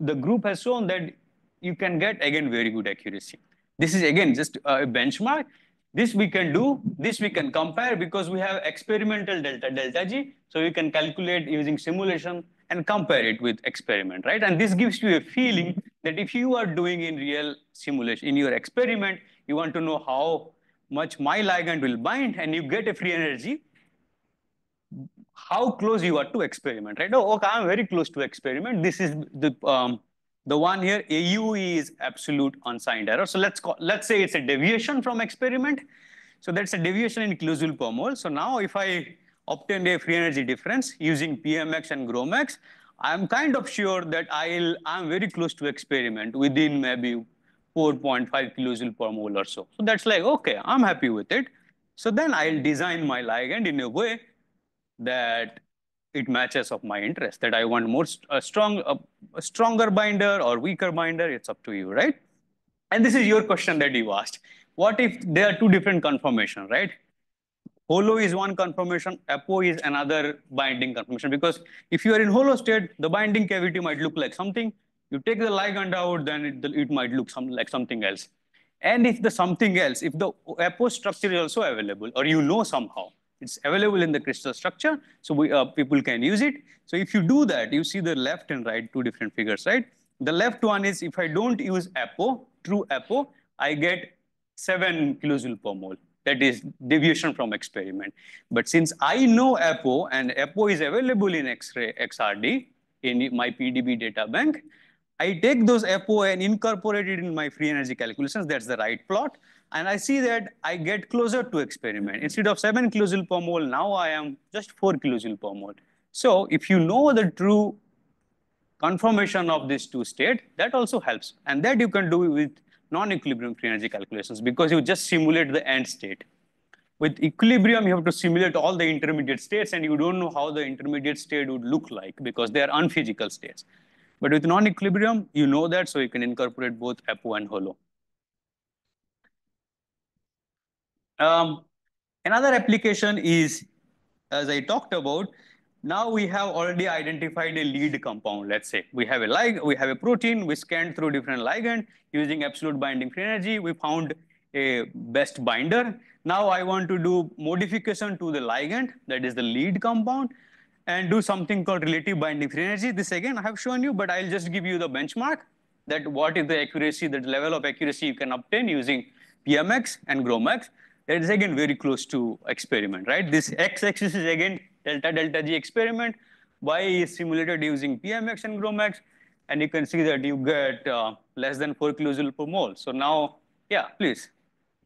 the group has shown that you can get, again, very good accuracy. This is, again, just a benchmark. This we can do, this we can compare because we have experimental delta G. So you can calculate using simulation and compare it with experiment, right? And this gives you a feeling that if you are doing in real simulation, in your experiment, you want to know how much my ligand will bind, and you get a free energy, how close you are to experiment, right? Oh, okay, I'm very close to experiment. This is the one here, AU is absolute unsigned error. So let's say it's a deviation from experiment. So that's a deviation in kilojule per mole. So now if I obtain a free energy difference using PMX and GROMAX, I'm kind of sure that I'm very close to experiment within maybe 4.5 kilojoule per mole or so. So that's like, okay, I'm happy with it. So then I'll design my ligand in a way that it matches of my interest, that I want a stronger binder or weaker binder. It's up to you, right? And this is your question that you asked. What if there are two different conformations, right? Holo is one conformation, apo is another binding conformation. Because if you are in holo state, the binding cavity might look like something. You take the ligand out, then it might look like something else. And if the something else, if the apo structure is also available, or you know somehow, it's available in the crystal structure, so people can use it. So if you do that, you see the left and right, two different figures, right? The left one is if I don't use apo, true apo, I get 7 kilojoule per mole. That is deviation from experiment. But since I know apo and apo is available in X-ray XRD in my PDB data bank, I take those apo and incorporate it in my free energy calculations. That's the right plot. And I see that I get closer to experiment. Instead of 7 kilojoule per mole, now I am just 4 kilojoule per mole. So if you know the true conformation of these two states, that also helps. And that you can do with non-equilibrium free energy calculations because you just simulate the end state. With equilibrium, you have to simulate all the intermediate states, and you don't know how the intermediate state would look like because they are unphysical states. But with non-equilibrium, you know that, so you can incorporate both apo and holo. Another application is, as I talked about, now we have already identified a lead compound. Let's say we have a protein. We scanned through different ligand using absolute binding free energy. We found a best binder. Now I want to do modification to the ligand, that is the lead compound, and do something called relative binding free energy. This again I have shown you, but I'll just give you the benchmark that what is the accuracy, the level of accuracy you can obtain using PMX and GROMAX. That is again very close to experiment, right? This x-axis is again delta G experiment. Y is simulated using PMX and GROMAX, and you can see that you get less than 4 kilojoule per mole. So now, yeah, please.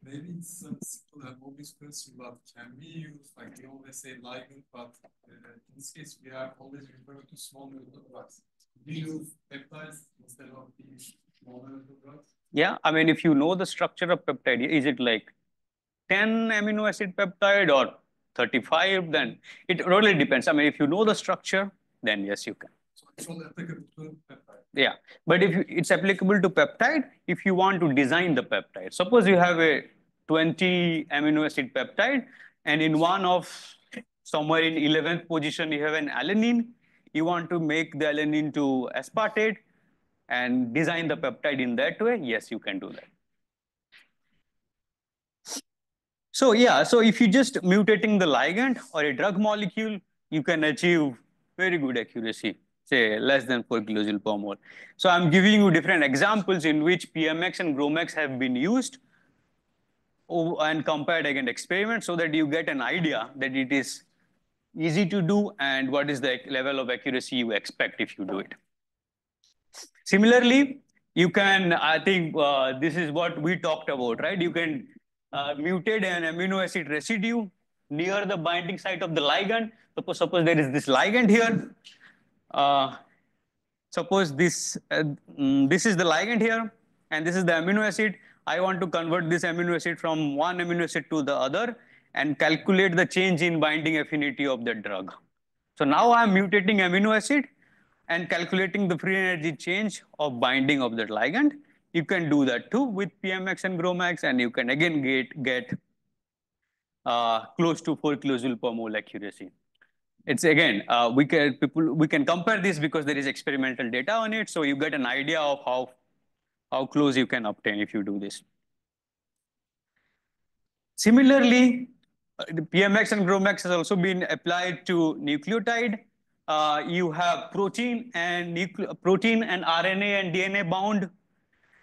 Maybe it's a simple and obvious question, but can we use, like we always say ligand, but in this case we are always referring to small molecular drugs. We use peptides instead of these small molecular drugs? Yeah, I mean, if you know the structure of peptide, is it like 10 amino acid peptide or 35, then it really depends. I mean, if you know the structure, then yes, you can. So it's only applicable to peptide. Yeah, but if it's applicable to peptide, if you want to design the peptide, suppose you have a 20 amino acid peptide, and in one of somewhere in 11th position, you have an alanine, you want to make the alanine to aspartate and design the peptide in that way, yes, you can do that. So yeah, so if you just mutating the ligand or a drug molecule, you can achieve very good accuracy, say less than 4 kilojoule per mole. So I'm giving you different examples in which PMX and GROMAX have been used and compared against experiments so that you get an idea that it is easy to do and what is the level of accuracy you expect if you do it. Similarly, you can, I think this is what we talked about, right? You can mutate an amino acid residue near the binding site of the ligand. Suppose there is this ligand here. Suppose this is the ligand here, and this is the amino acid. I want to convert this amino acid from one amino acid to the other and calculate the change in binding affinity of the drug. So now I'm mutating amino acid and calculating the free energy change of binding of that ligand. You can do that too with PMX and GROMAX, and you can again get close to 4 kilojoule per mole accuracy. It's again, we can compare this because there is experimental data on it, so you get an idea of how close you can obtain if you do this. Similarly, the PMX and GROMAX has also been applied to nucleotide. You have protein and RNA and DNA bound,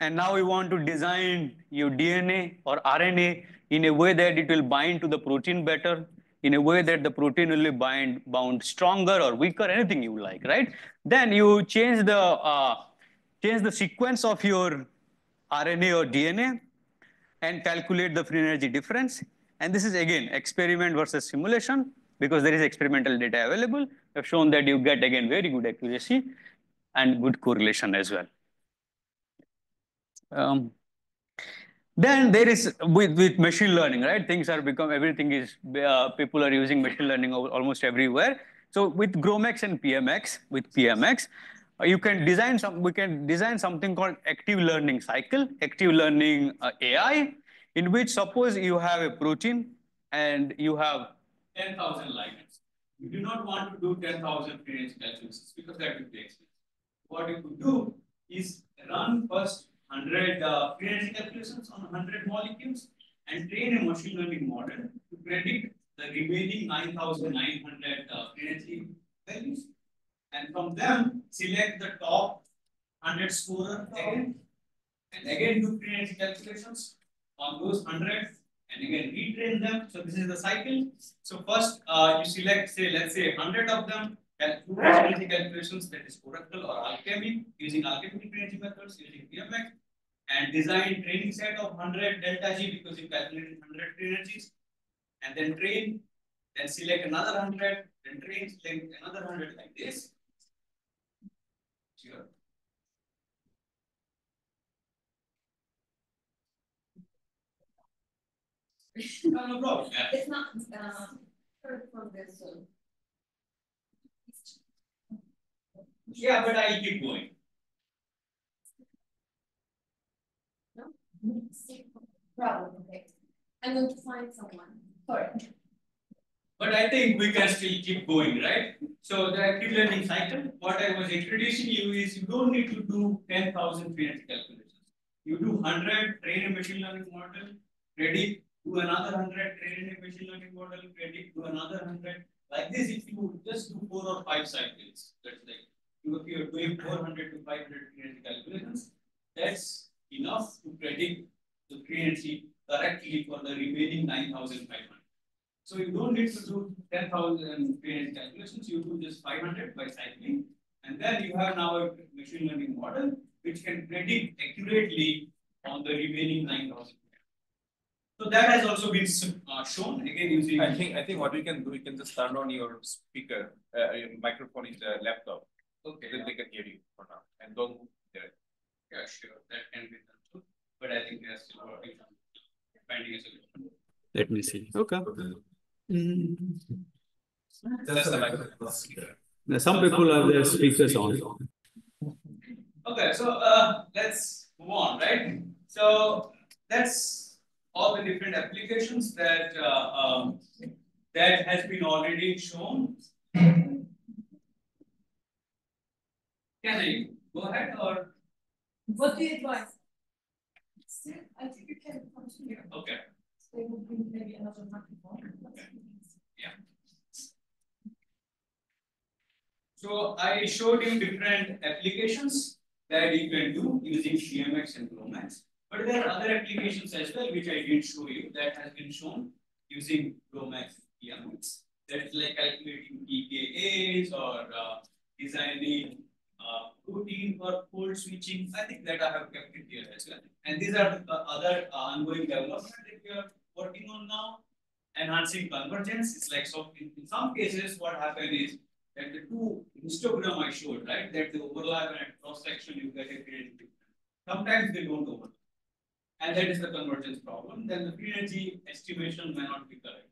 and now you want to design your DNA or RNA in a way that it will bind to the protein better, in a way that the protein will be bound stronger or weaker, anything you like, right? Then you change the sequence of your RNA or DNA and calculate the free energy difference. And this is again experiment versus simulation because there is experimental data available. I've shown that you get again very good accuracy and good correlation as well. Then there is with machine learning, right? Things are become everything is people are using machine learning almost everywhere. So with GROMAX and PMX, with PMX, you can design some. We can design something called active learning cycle, active learning AI, in which suppose you have a protein and you have 10,000 ligands. You do not want to do 10,000 frequency calculations because that would be expensive. What you could do is run first 100 frequency calculations on 100 molecules and train a machine learning model to predict the remaining 9,900 frequency values. And from them, select the top 100 scorer again, and again do frequency calculations on those 100, and again retrain them. So this is the cycle. So first you select, say, let's say 100 of them, and do frequency calculations, that is oracle or alchemy, using alchemical frequency methods, using PMX, and design training set of 100 delta G because you calculated 100 frequencies, and then train, then select another 100, then train, select another 100 like this. Sure. No problem. It's not heard from this. Yeah, but I'll keep going. No? Problem, okay. I'm going to find someone. Sorry. But I think we can still keep going, right? So the active learning cycle, what I was introducing you is you don't need to do 10,000 frequency calculations. You do 100, train a machine learning model, predict, do another 100, train a machine learning model, predict, do another 100. Like this, if you just do 4 or 5 cycles, that's like if you're doing 400 to 500 frequency calculations, that's enough to predict the frequency correctly for the remaining 9,500. So you don't need to do 10,000 frequency calculations, you do just 500 by cycling. And then you have now a machine learning model which can predict accurately on the remaining 9,000. So that has also been shown again using. I think what we can do, we can just turn on your speaker, your microphone in the laptop. Okay. Then they can hear you for now, and don't move there. Yeah, sure, that can be done too. But I think they are still working on finding a solution. Let me see. Okay. That's the microphone. Now, some people have their speakers on. Okay, so let's move on, right? So that's all the different applications that that has been already shown. Can I go ahead or? What do you advise? I think you can continue. Okay. So they will bring maybe another microphone. Okay. Yeah. So I showed you different applications that you can do using PMX and GROMAX. But there are other applications as well which I didn't show you that has been shown using GROMAX and PMX. That is like calculating pKa's or designing routine for code switching. I think that I have kept it here as well. And these are the other ongoing development that we are working on now. Enhancing convergence is like, so in some cases what happened is that the two histogram I showed, right, that the overlap and at cross section you get a great difference. Sometimes they don't overlap. And that is the convergence problem. Then the frequency estimation may not be correct.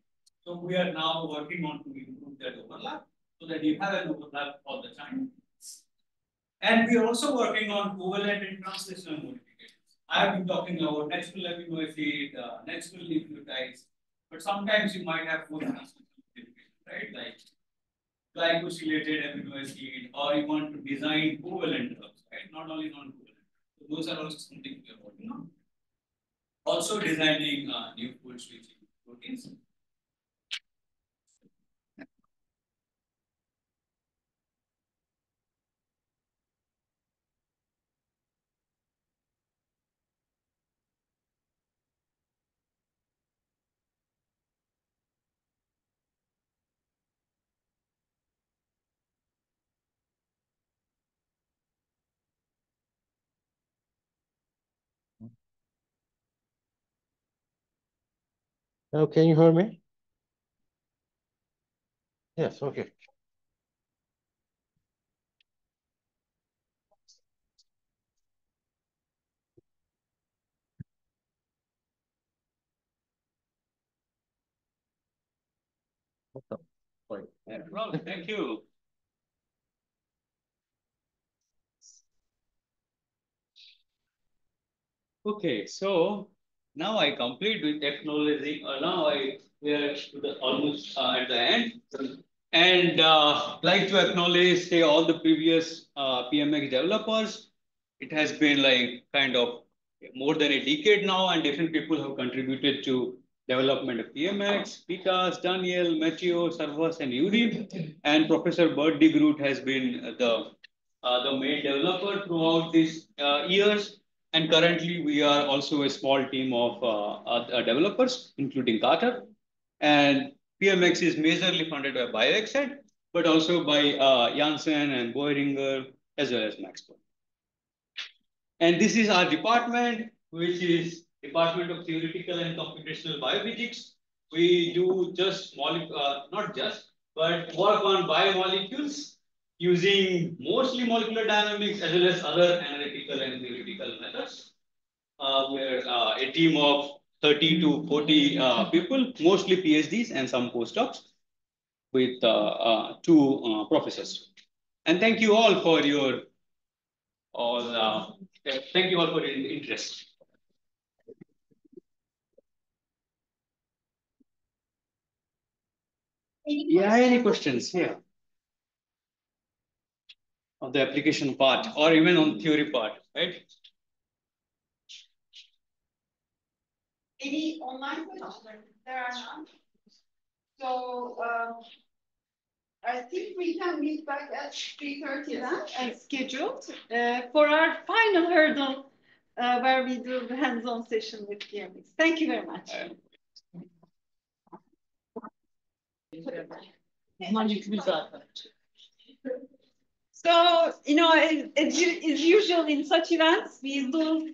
So we are now working on to improve that overlap so that you have an overlap all the time. And we are also working on covalent and translational modifications. I have been talking about natural amino acid, natural nucleotides, but sometimes you might have translational modifications, right? Like glycosylated amino acid, or you want to design covalent drugs, right? Not only non-covalent. So those are also something we are working on. Also designing new code switching proteins. Now, can you hear me? Yes, okay. Thank you. Okay, so now I complete with technology. We are to the, almost at the end, and like to acknowledge say all the previous PMX developers. It has been like kind of more than a decade now, and different people have contributed to development of PMX, Vikas, Daniel, Matthew, Sarvas, and Yuri, and Professor Bert de Groot has been the main developer throughout these years. And currently, we are also a small team of developers, including Carter. And PMX is majorly funded by BioExcel, but also by Janssen and Boehringer, as well as Maxwell. And this is our department, which is Department of Theoretical and Computational Biophysics. We do just not just, but work on biomolecules using mostly molecular dynamics as well as other analytical and theoretical methods. We're a team of 30 to 40 people, mostly PhDs and some postdocs, with two professors. And thank you all for your thank you all for your interest. Any questions here? Of the application part or even on theory part, right? Any online questions? There are none. So I think we can meet back at 3:30 then, as scheduled, for our final hurdle, where we do the hands-on session with PMX. Thank you very much. So, you know, as usual in such events, we lose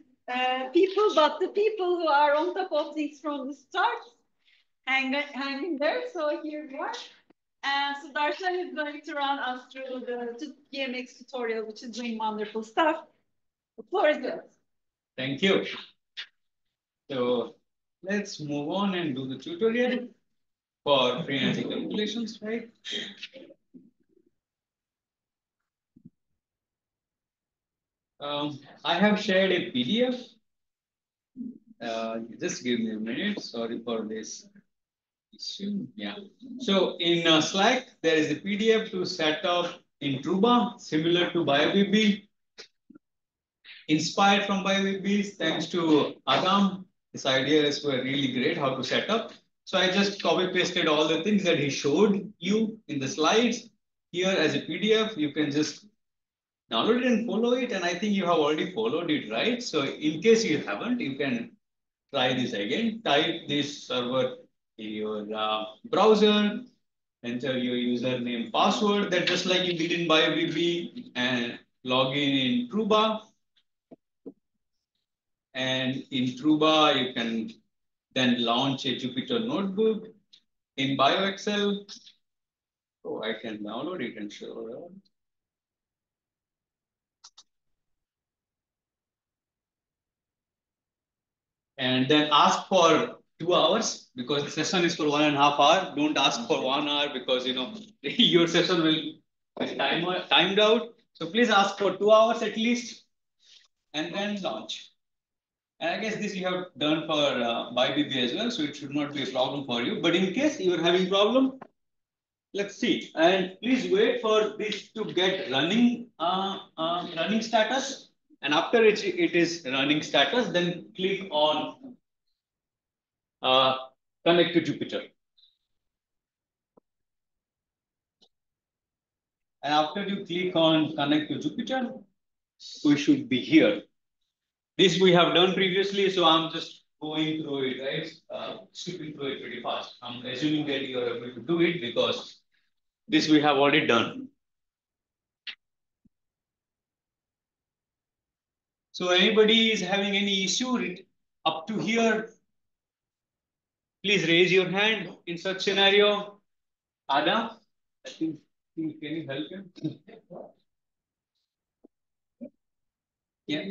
people, but the people who are on top of things from the start, hanging there. So here we are. And Sudarshan is going to run us through the PMX tutorial, which is doing wonderful stuff. The floor is yours. Thank you. So let's move on and do the tutorial for free energy calculations, right? I have shared a PDF. Just give me a minute. Sorry for this issue. Yeah. So in Slack, there is a PDF to set up in Truba, similar to BioBB. Inspired from BioBB, thanks to Adam. His ideas were really great how to set up. So I just copy pasted all the things that he showed you in the slides here as a PDF. You can just download it and follow it. And I think you have already followed it, right? So in case you haven't, you can try this again. Type this server in your browser, enter your username, password, that just like you did in BioBB, and log in Truba. And in Truba, you can then launch a Jupyter notebook. In BioExcel, oh, I can download it and show it. And then ask for 2 hours, because the session is for 1.5 hours. Don't ask for 1 hour because you know your session will be timed out. So please ask for 2 hours at least, and then launch. And I guess this you have done for BioBB as well, so it should not be a problem for you. But in case you are having problem, let's see. And please wait for this to get running status. And after it is running status, then click on connect to Jupyter. And after you click on connect to Jupyter, we should be here. This we have done previously, so I'm just going through it, right? Skipping through it pretty fast. I'm assuming that you are able to do it because this we have already done. So anybody is having any issue up to here? Please raise your hand in such scenario. Ada, I think, can you help him? Yeah.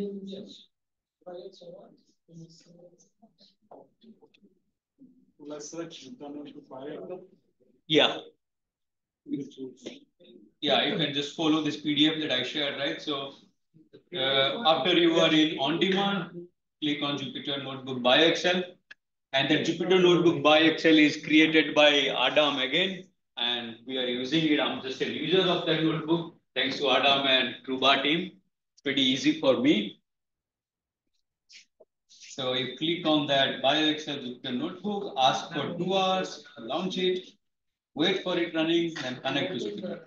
Yeah. Yeah, you can just follow this PDF that I shared, right? So after you are in on demand, click on Jupyter Notebook BioExcel. And the Jupyter Notebook BioExcel is created by Adam again. And we are using it. I'm just a user of that notebook. Thanks to Adam and Truba team. It's pretty easy for me. So you click on that BioExcel Jupyter Notebook, ask for 2 hours, launch it, wait for it running, then connect to Jupyter.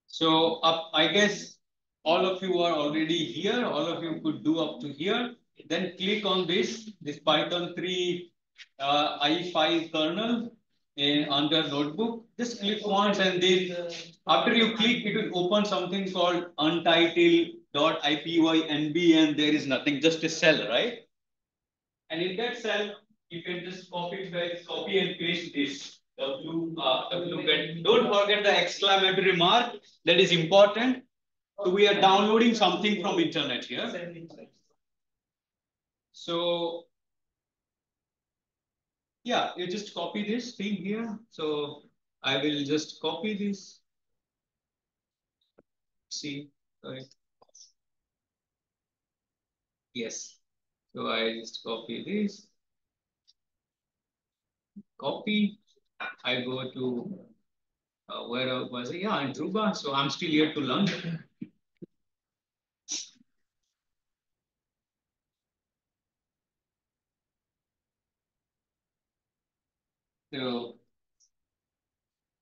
So I guess all of you are already here. All of you could do up to here. Then click on this Python 3 i5 kernel under notebook. Just click once and then after you click, it will open something called untitled.ipynb and there is nothing, just a cell, right? And in that cell, you can just copy and paste this. Don't forget the exclamatory mark. That is important. So we are downloading something from internet here. So yeah, you just copy this thing here. So I will just copy this. See, right? Yes. So I just copy this. Copy. I go to where was it? Yeah, in Truba. So I'm still here to learn. So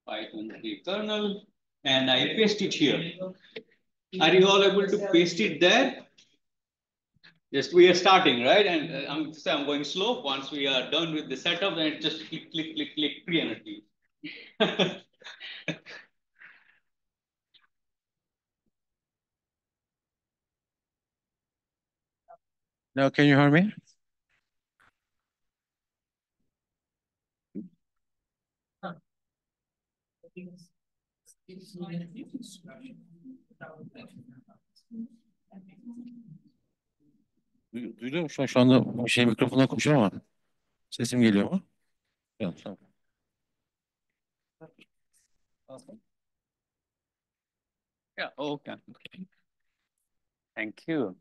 Python 3 kernel, and I paste it here. Are you all able to paste it there? Just we are starting, right? And I'm going slow. Once we are done with the setup, then just click, click, click, click, 300 keys. Now, can you hear me? Duyuluyor mu? Şu anda mikrofonla konuşuyorum ama sesim geliyor mu? Yok, tamam. Yeah, okay. Thank you.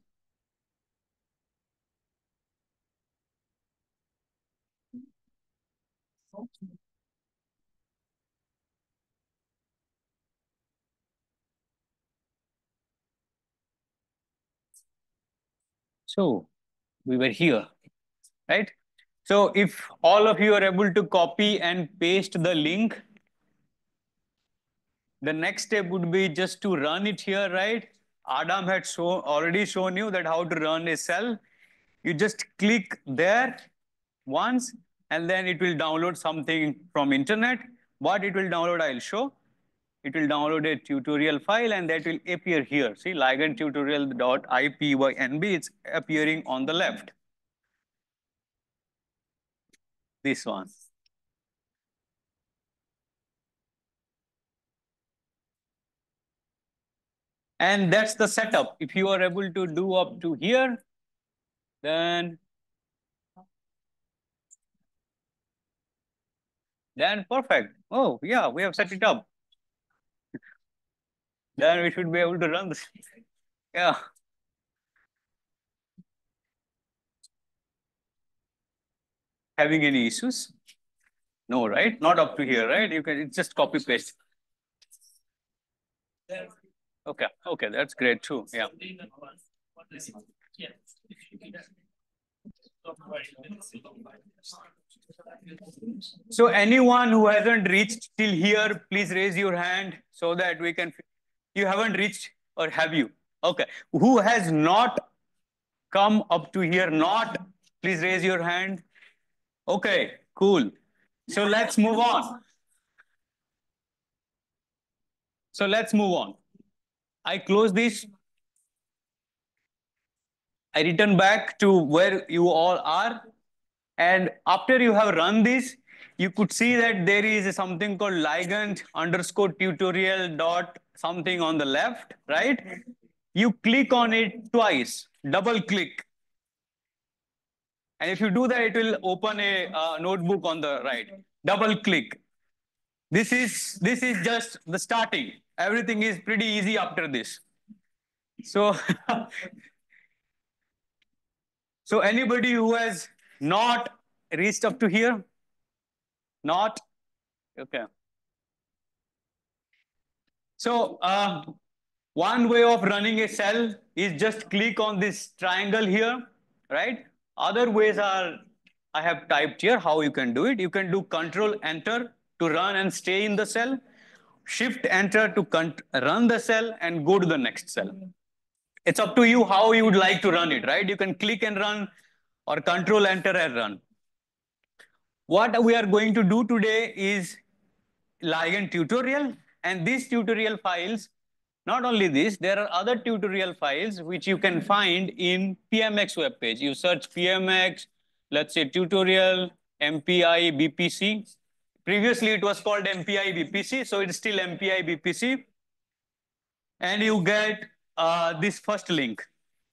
So we were here, right? So if all of you are able to copy and paste the link, the next step would be just to run it here, right? Adam had already shown you that how to run a cell. You just click there once, and then it will download something from internet. What it will download, I'll show. It will download a tutorial file, and that will appear here. See, ligand tutorial.ipynb, it's appearing on the left. This one. And that's the setup. If you are able to do up to here, then perfect. Oh, yeah, we have set it up. Then we should be able to run this. Yeah. Having any issues? No, right? Not up to here, right? You can just copy paste. Okay, that's great too. Yeah. So anyone who hasn't reached till here, please raise your hand so that we can. You haven't reached, or have you? Okay. Who has not come up to here? Not. Please raise your hand. Okay. Cool. So let's move on. So let's move on. I close this. I return back to where you all are. And after you have run this, you could see that there is something called ligand underscore tutorial dot something on the left, right? You click on it twice, double click. And if you do that, it will open a notebook on the right. Double click. This is just the starting. Everything is pretty easy after this. So, so anybody who has not reached up to here? Not? Okay. So one way of running a cell is just click on this triangle here, right? Other ways are, I have typed here how you can do it. You can do Control Enter to run and stay in the cell. Shift Enter to run the cell and go to the next cell. It's up to you how you would like to run it, right? You can click and run or Control Enter and run. What we are going to do today is ligand tutorial, and these tutorial files, not only this, there are other tutorial files which you can find in PMX webpage. You search PMX, let's say tutorial, MPI, BPC. Previously it was called MPI BPC, so it's still MPI BPC. And you get this first link,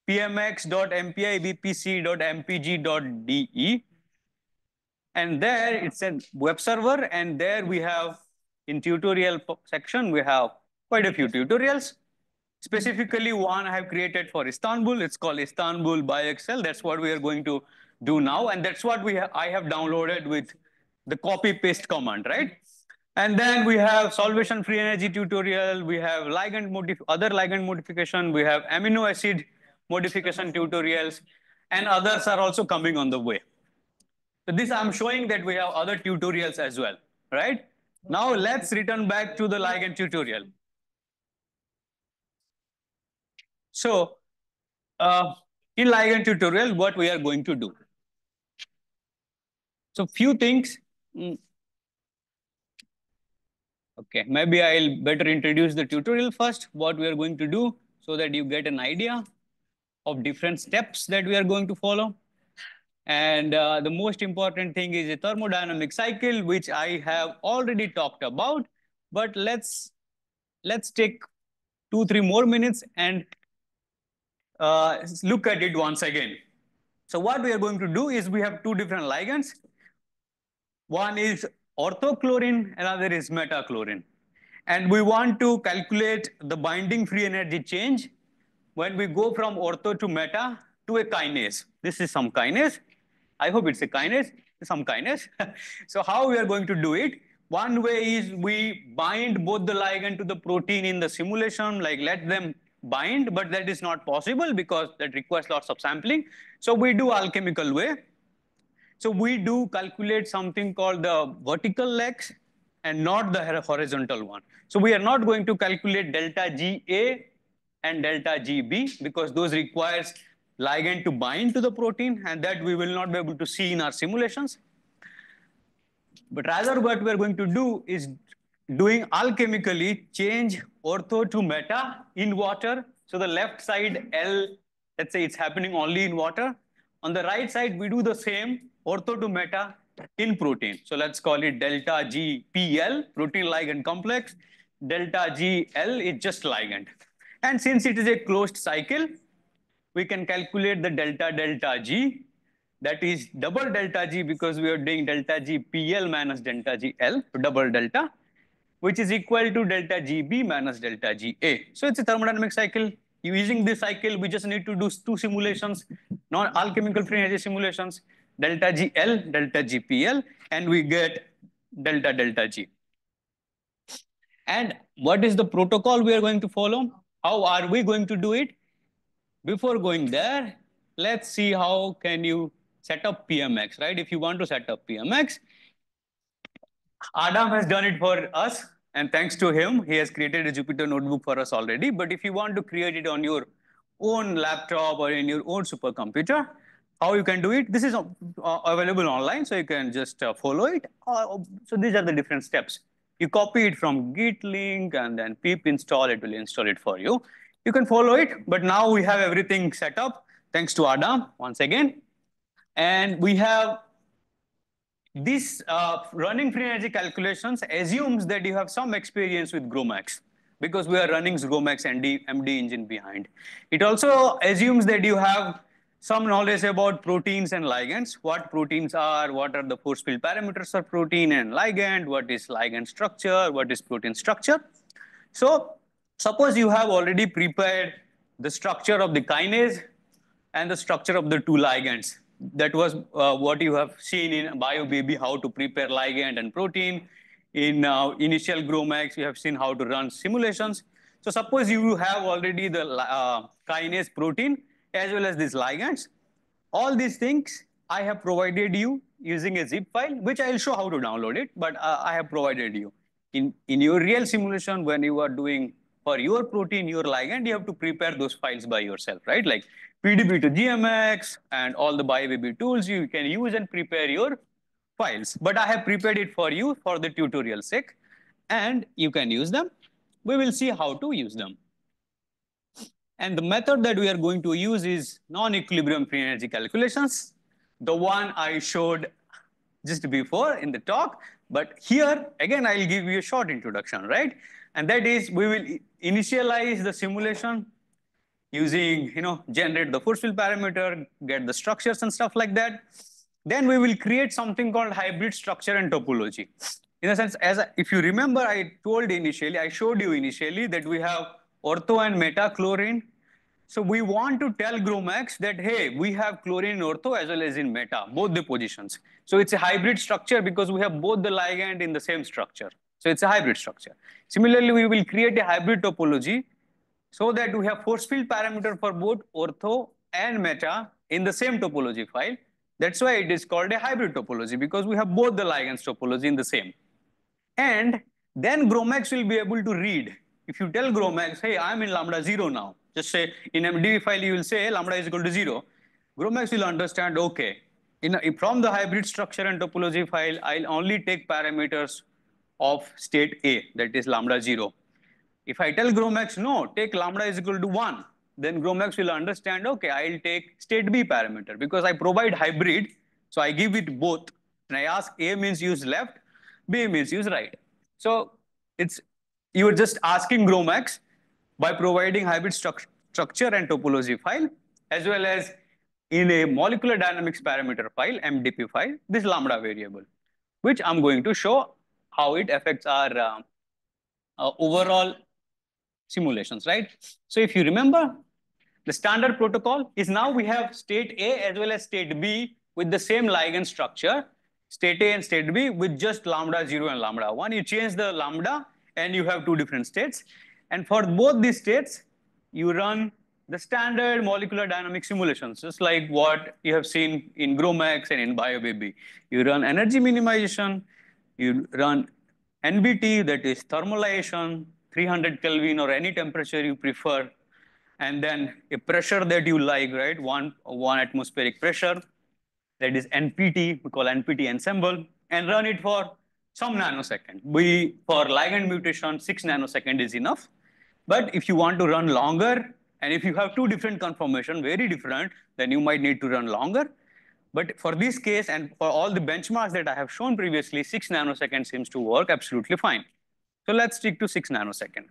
pmx.mpibpc.mpg.de. And there it's a web server, and there we have, in tutorial section, we have quite a few tutorials. Specifically, one I have created for Istanbul. It's called Istanbul BioExcel. That's what we are going to do now. And that's what I have downloaded with the copy paste command, right? And then we have solvation free energy tutorial. We have other ligand modification. We have amino acid modification tutorials, and others are also coming on the way. So this I'm showing that we have other tutorials as well, right? Now let's return back to the ligand tutorial. So in ligand tutorial, what we are going to do. So few things. Okay, maybe I'll better introduce the tutorial first, what we are going to do, so that you get an idea of different steps that we are going to follow. And the most important thing is a thermodynamic cycle, which I have already talked about. But let's take 2-3 more minutes and look at it once again. So what we are going to do is we have two different ligands. One is orthochlorine, another is metachlorine. And we want to calculate the binding free energy change when we go from ortho to meta to a kinase. This is some kinase. I hope it's a kinase, some kinase. So how we are going to do it? One way is we bind both the ligand to the protein in the simulation, like let them bind, but that is not possible because that requires lots of sampling. So we do alchemical way. So we do calculate something called the vertical legs and not the horizontal one. So we are not going to calculate delta GA and delta GB because those requires ligand to bind to the protein, and that we will not be able to see in our simulations. But rather what we are going to do is doing alchemically change ortho to meta in water. So the left side L, let's say it's happening only in water. On the right side, we do the same ortho to meta in protein. So let's call it delta GPL, protein ligand complex. Delta GL is just ligand. And since it is a closed cycle, we can calculate the delta G. That is double delta G because we are doing delta GPL minus delta GL, double delta, which is equal to delta GB minus delta GA. So it's a thermodynamic cycle. Using this cycle, we just need to do two simulations, non-alchemical free energy simulations, delta GL, delta GPL, and we get delta G. And what is the protocol we are going to follow? How are we going to do it? Before going there, let's see how can you set up PMX, right? If you want to set up PMX, Adam has done it for us. And thanks to him, he has created a Jupyter notebook for us already. But if you want to create it on your own laptop or in your own supercomputer, how you can do it? This is available online, so you can just follow it. So these are the different steps. You copy it from Git link and then pip install, it will install it for you. You can follow it, but now we have everything set up, thanks to Adam, once again. And we have this running free energy calculations assumes that you have some experience with GROMACS because we are running GROMACS MD engine behind. It also assumes that you have some knowledge about proteins and ligands, what proteins are, what are the force field parameters of protein and ligand, what is ligand structure, what is protein structure. So suppose you have already prepared the structure of the kinase and the structure of the two ligands. That was what you have seen in BioBaby, how to prepare ligand and protein. In initial GROMACS, you have seen how to run simulations. So suppose you have already the kinase protein as well as these ligands. All these things I have provided you using a zip file, which I will show how to download it, but I have provided you. In your real simulation, when you are doing for your protein, your ligand, you have to prepare those files by yourself, right? Like PDB to GMX and all the BioBaby tools you can use and prepare your files. But I have prepared it for you for the tutorial sake, and you can use them. We will see how to use them. And the method that we are going to use is non-equilibrium free energy calculations, the one I showed just before in the talk. But here, again, I'll give you a short introduction, right? And that is, we will initialize the simulation using, generate the force field parameter, get the structures and stuff like that. Then we will create something called hybrid structure and topology. In a sense, if you remember, I showed you initially that we have ortho and meta chlorine. So we want to tell GROMACS that, hey, we have chlorine in ortho as well as in meta, both the positions. So it's a hybrid structure because we have both the ligand in the same structure. So it's a hybrid structure. Similarly, we will create a hybrid topology so that we have force field parameter for both ortho and meta in the same topology file. That's why it is called a hybrid topology, because we have both the ligands topology in the same. And then GROMACS will be able to read. If you tell GROMACS, hey, I'm in lambda 0 now, just say in MD file, you will say lambda is equal to 0. GROMACS will understand, okay, from the hybrid structure and topology file, I'll only take parameters of state A, that is lambda 0. If I tell GROMACS, no, take lambda is equal to 1, then GROMACS will understand, okay, I'll take state B parameter because I provide hybrid, so I give it both. And I ask A means use left, B means use right. So you are just asking GROMACS by providing hybrid structure and topology file, as well as in a molecular dynamics parameter file, MDP file, this lambda variable, which I'm going to show how it affects our overall simulations, right? So if you remember, the standard protocol is now we have state A as well as state B with the same ligand structure, state A and state B with just lambda 0 and lambda 1. You change the lambda and you have two different states. And for both these states, you run the standard molecular dynamic simulations, just like what you have seen in GROMACS and in BioBaby. You run energy minimization, you run NBT, that is thermalization, 300 Kelvin or any temperature you prefer, and then a pressure that you like, right? One atmospheric pressure, that is NPT, we call NPT ensemble, and run it for some nanosecond. For ligand mutation, 6 nanosecond is enough. But if you want to run longer, and if you have two different conformations, very different, then you might need to run longer. But for this case, and for all the benchmarks that I have shown previously, 6 nanoseconds seems to work absolutely fine. So let's stick to 6 nanosecond.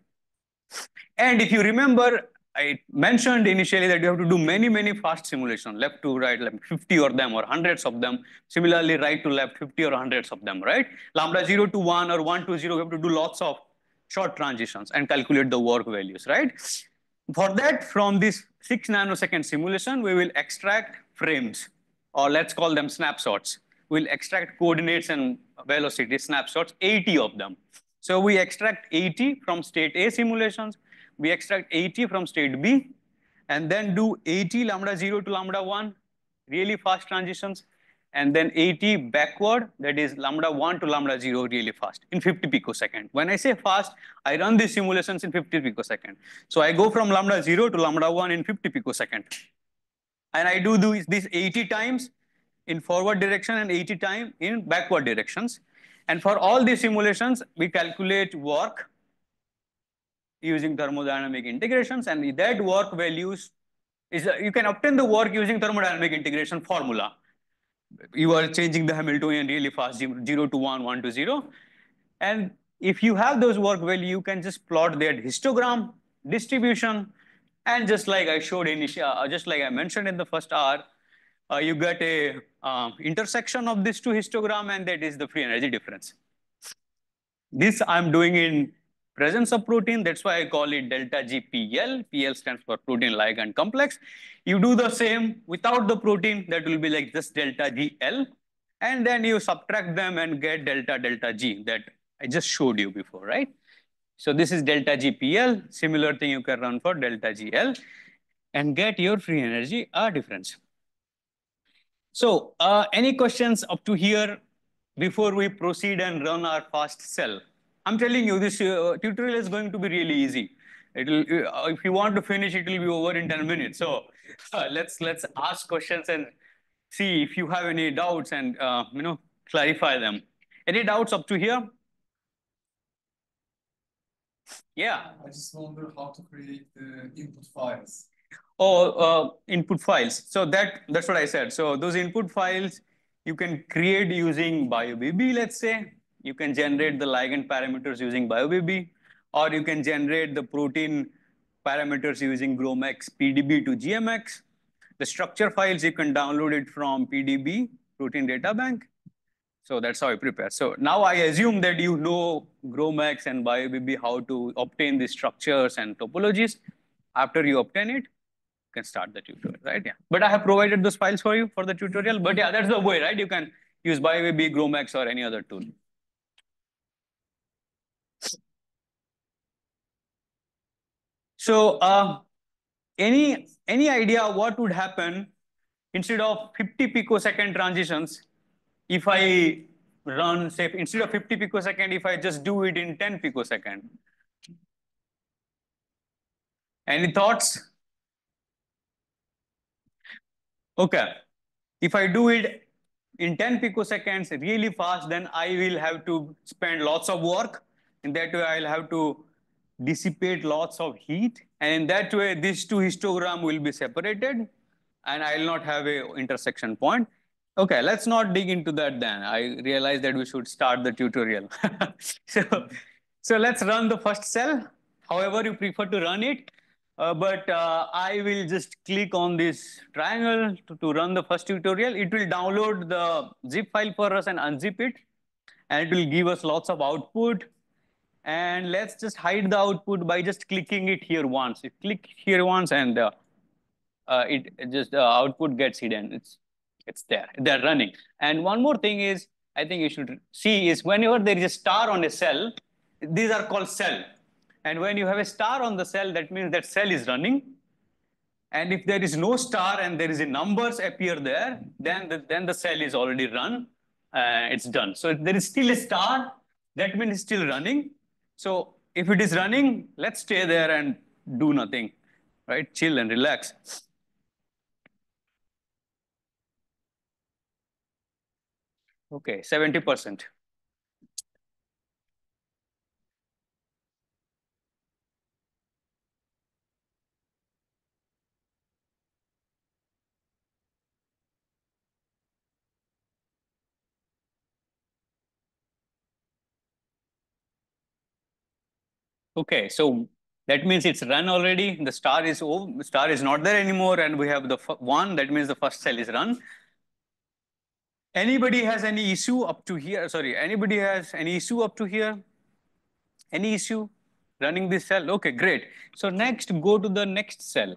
And if you remember, I mentioned initially that you have to do many, many fast simulations, left to right, like 50 of them or hundreds of them. Similarly, right to left, 50 or hundreds of them, right? Lambda 0 to 1 or 1 to 0, you have to do lots of short transitions and calculate the work values, right? For that, from this 6 nanosecond simulation, we will extract frames, or let's call them snapshots. We'll extract coordinates and velocity snapshots, 80 of them. So we extract 80 from state A simulations, we extract 80 from state B, and then do 80 lambda 0 to lambda 1, really fast transitions, and then 80 backward, that is lambda 1 to lambda 0 really fast in 50 picosecond. When I say fast, I run these simulations in 50 picosecond. So I go from lambda 0 to lambda 1 in 50 picosecond. And I do this 80 times in forward direction and 80 times in backward directions. And for all these simulations, we calculate work using thermodynamic integrations, and that work values is you can obtain the work using thermodynamic integration formula. You are changing the Hamiltonian really fast, 0 to 1, 1 to 0. And if you have those work value, you can just plot their histogram, distribution, and just like I showed just like I mentioned in the first hour, you get a intersection of these two histogram, and that is the free energy difference. This I'm doing in presence of protein. That's why I call it delta GPL. PL stands for protein ligand complex. You do the same without the protein. That will be like just delta GL. And then you subtract them and get delta G that I just showed you before, right? So this is delta GPL. Similar thing you can run for delta GL and get your free energy difference. So any questions up to here before we proceed and run our fast cell? I'm telling you, this tutorial is going to be really easy. If you want to finish, it will be over in 10 minutes. So let's ask questions and see if you have any doubts and clarify them. Any doubts up to here? Yeah. I just wonder how to create the input files. Oh, input files. So that's what I said. So those input files you can create using BioBB, let's say. You can generate the ligand parameters using BioBB, or you can generate the protein parameters using GROMAX PDB to GMX. The structure files, you can download it from PDB, Protein Data Bank. So that's how I prepare. So now I assume that you know GROMAX and BioBB, how to obtain the structures and topologies. After you obtain it, you can start the tutorial, right? Yeah. But I have provided those files for you for the tutorial. But yeah, that's the way, right? You can use BioBB, GROMAX, or any other tool. So any idea what would happen instead of 50 picosecond transitions if I run, say, instead of 50 picosecond, if I just do it in 10 picosecond? Any thoughts? Okay. If I do it in 10 picoseconds really fast, then I will have to spend lots of work. In that way, I'll have to dissipate lots of heat. And in that way, these two histogram will be separated, and I'll not have a intersection point. Okay, let's not dig into that then. I realize that we should start the tutorial. So let's run the first cell, however you prefer to run it. But I will just click on this triangle to run the first tutorial. It will download the zip file for us and unzip it. And it will give us lots of output. And let's just hide the output by just clicking it here once. You click here once and it just output gets hidden. It's there. They're running. And one more thing is, I think you should see is whenever there is a star on a cell, these are called cell. And when you have a star on the cell, that means that cell is running. And if there is no star and there is a numbers appear there, then the cell is already run. It's done. So if there is still a star, that means it's still running. So if it is running, let's stay there and do nothing, right? Chill and relax. Okay, 70%. Okay, so that means it's run already. The star is not there anymore, and we have the one. That means the first cell is run. Anybody has any issue up to here? Sorry, anybody has any issue up to here? Any issue running this cell? Okay, great. So next, go to the next cell.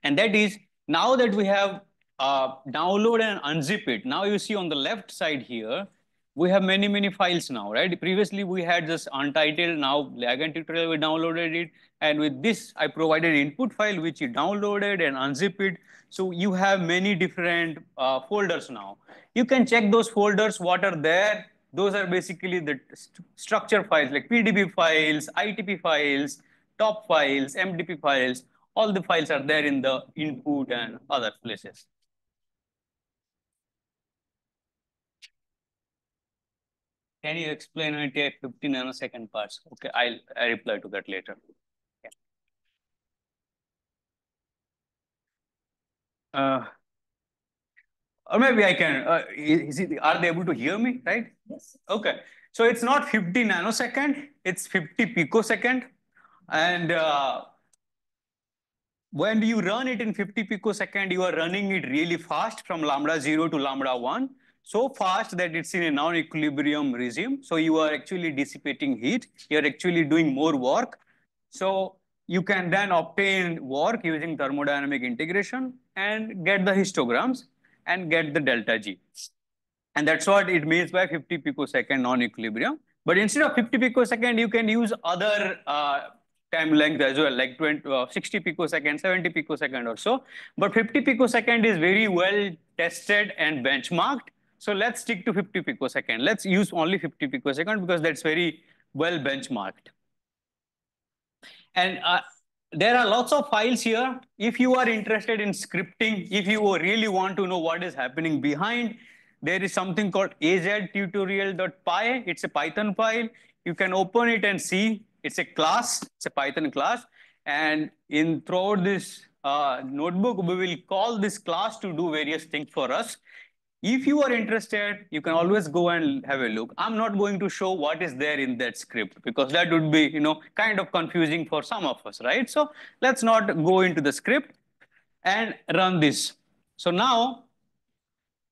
And that is, now that we have download and unzip it, now you see on the left side here, we have many files now, right? Previously, we had just untitled, now ligand tutorial, we downloaded it. And with this, I provided input file, which you downloaded and unzip it. So you have many different folders now. You can check those folders, what are there. Those are basically the structure files like PDB files, ITP files, top files, MDP files. All the files are there in the input and other places. Can you explain it at 15 nanosecond parts? Okay, I'll reply to that later. Yeah. Or maybe I can, are they able to hear me, right? Yes. Okay. So it's not 50 nanosecond, it's 50 picosecond. And when you run it in 50 picosecond, you are running it really fast from lambda 0 to lambda 1. So fast that it's in a non-equilibrium regime. So you are actually dissipating heat. You're actually doing more work. So you can then obtain work using thermodynamic integration and get the histograms and get the delta G. And that's what it means by 50 picosecond non-equilibrium. But instead of 50 picosecond, you can use other time length as well, like 60 picosecond, 70 picosecond or so. But 50 picosecond is very well tested and benchmarked. So let's stick to 50 picosecond. Let's use only 50 picosecond because that's very well benchmarked. And there are lots of files here. If you are interested in scripting, if you really want to know what is happening behind, there is something called aztutorial.py. It's a Python file. You can open it and see. It's a class. It's a Python class. And throughout this notebook, we will call this class to do various things for us. If you are interested, you can always go and have a look. I'm not going to show what is there in that script because that would be, kind of confusing for some of us, right? So let's not go into the script and run this. So now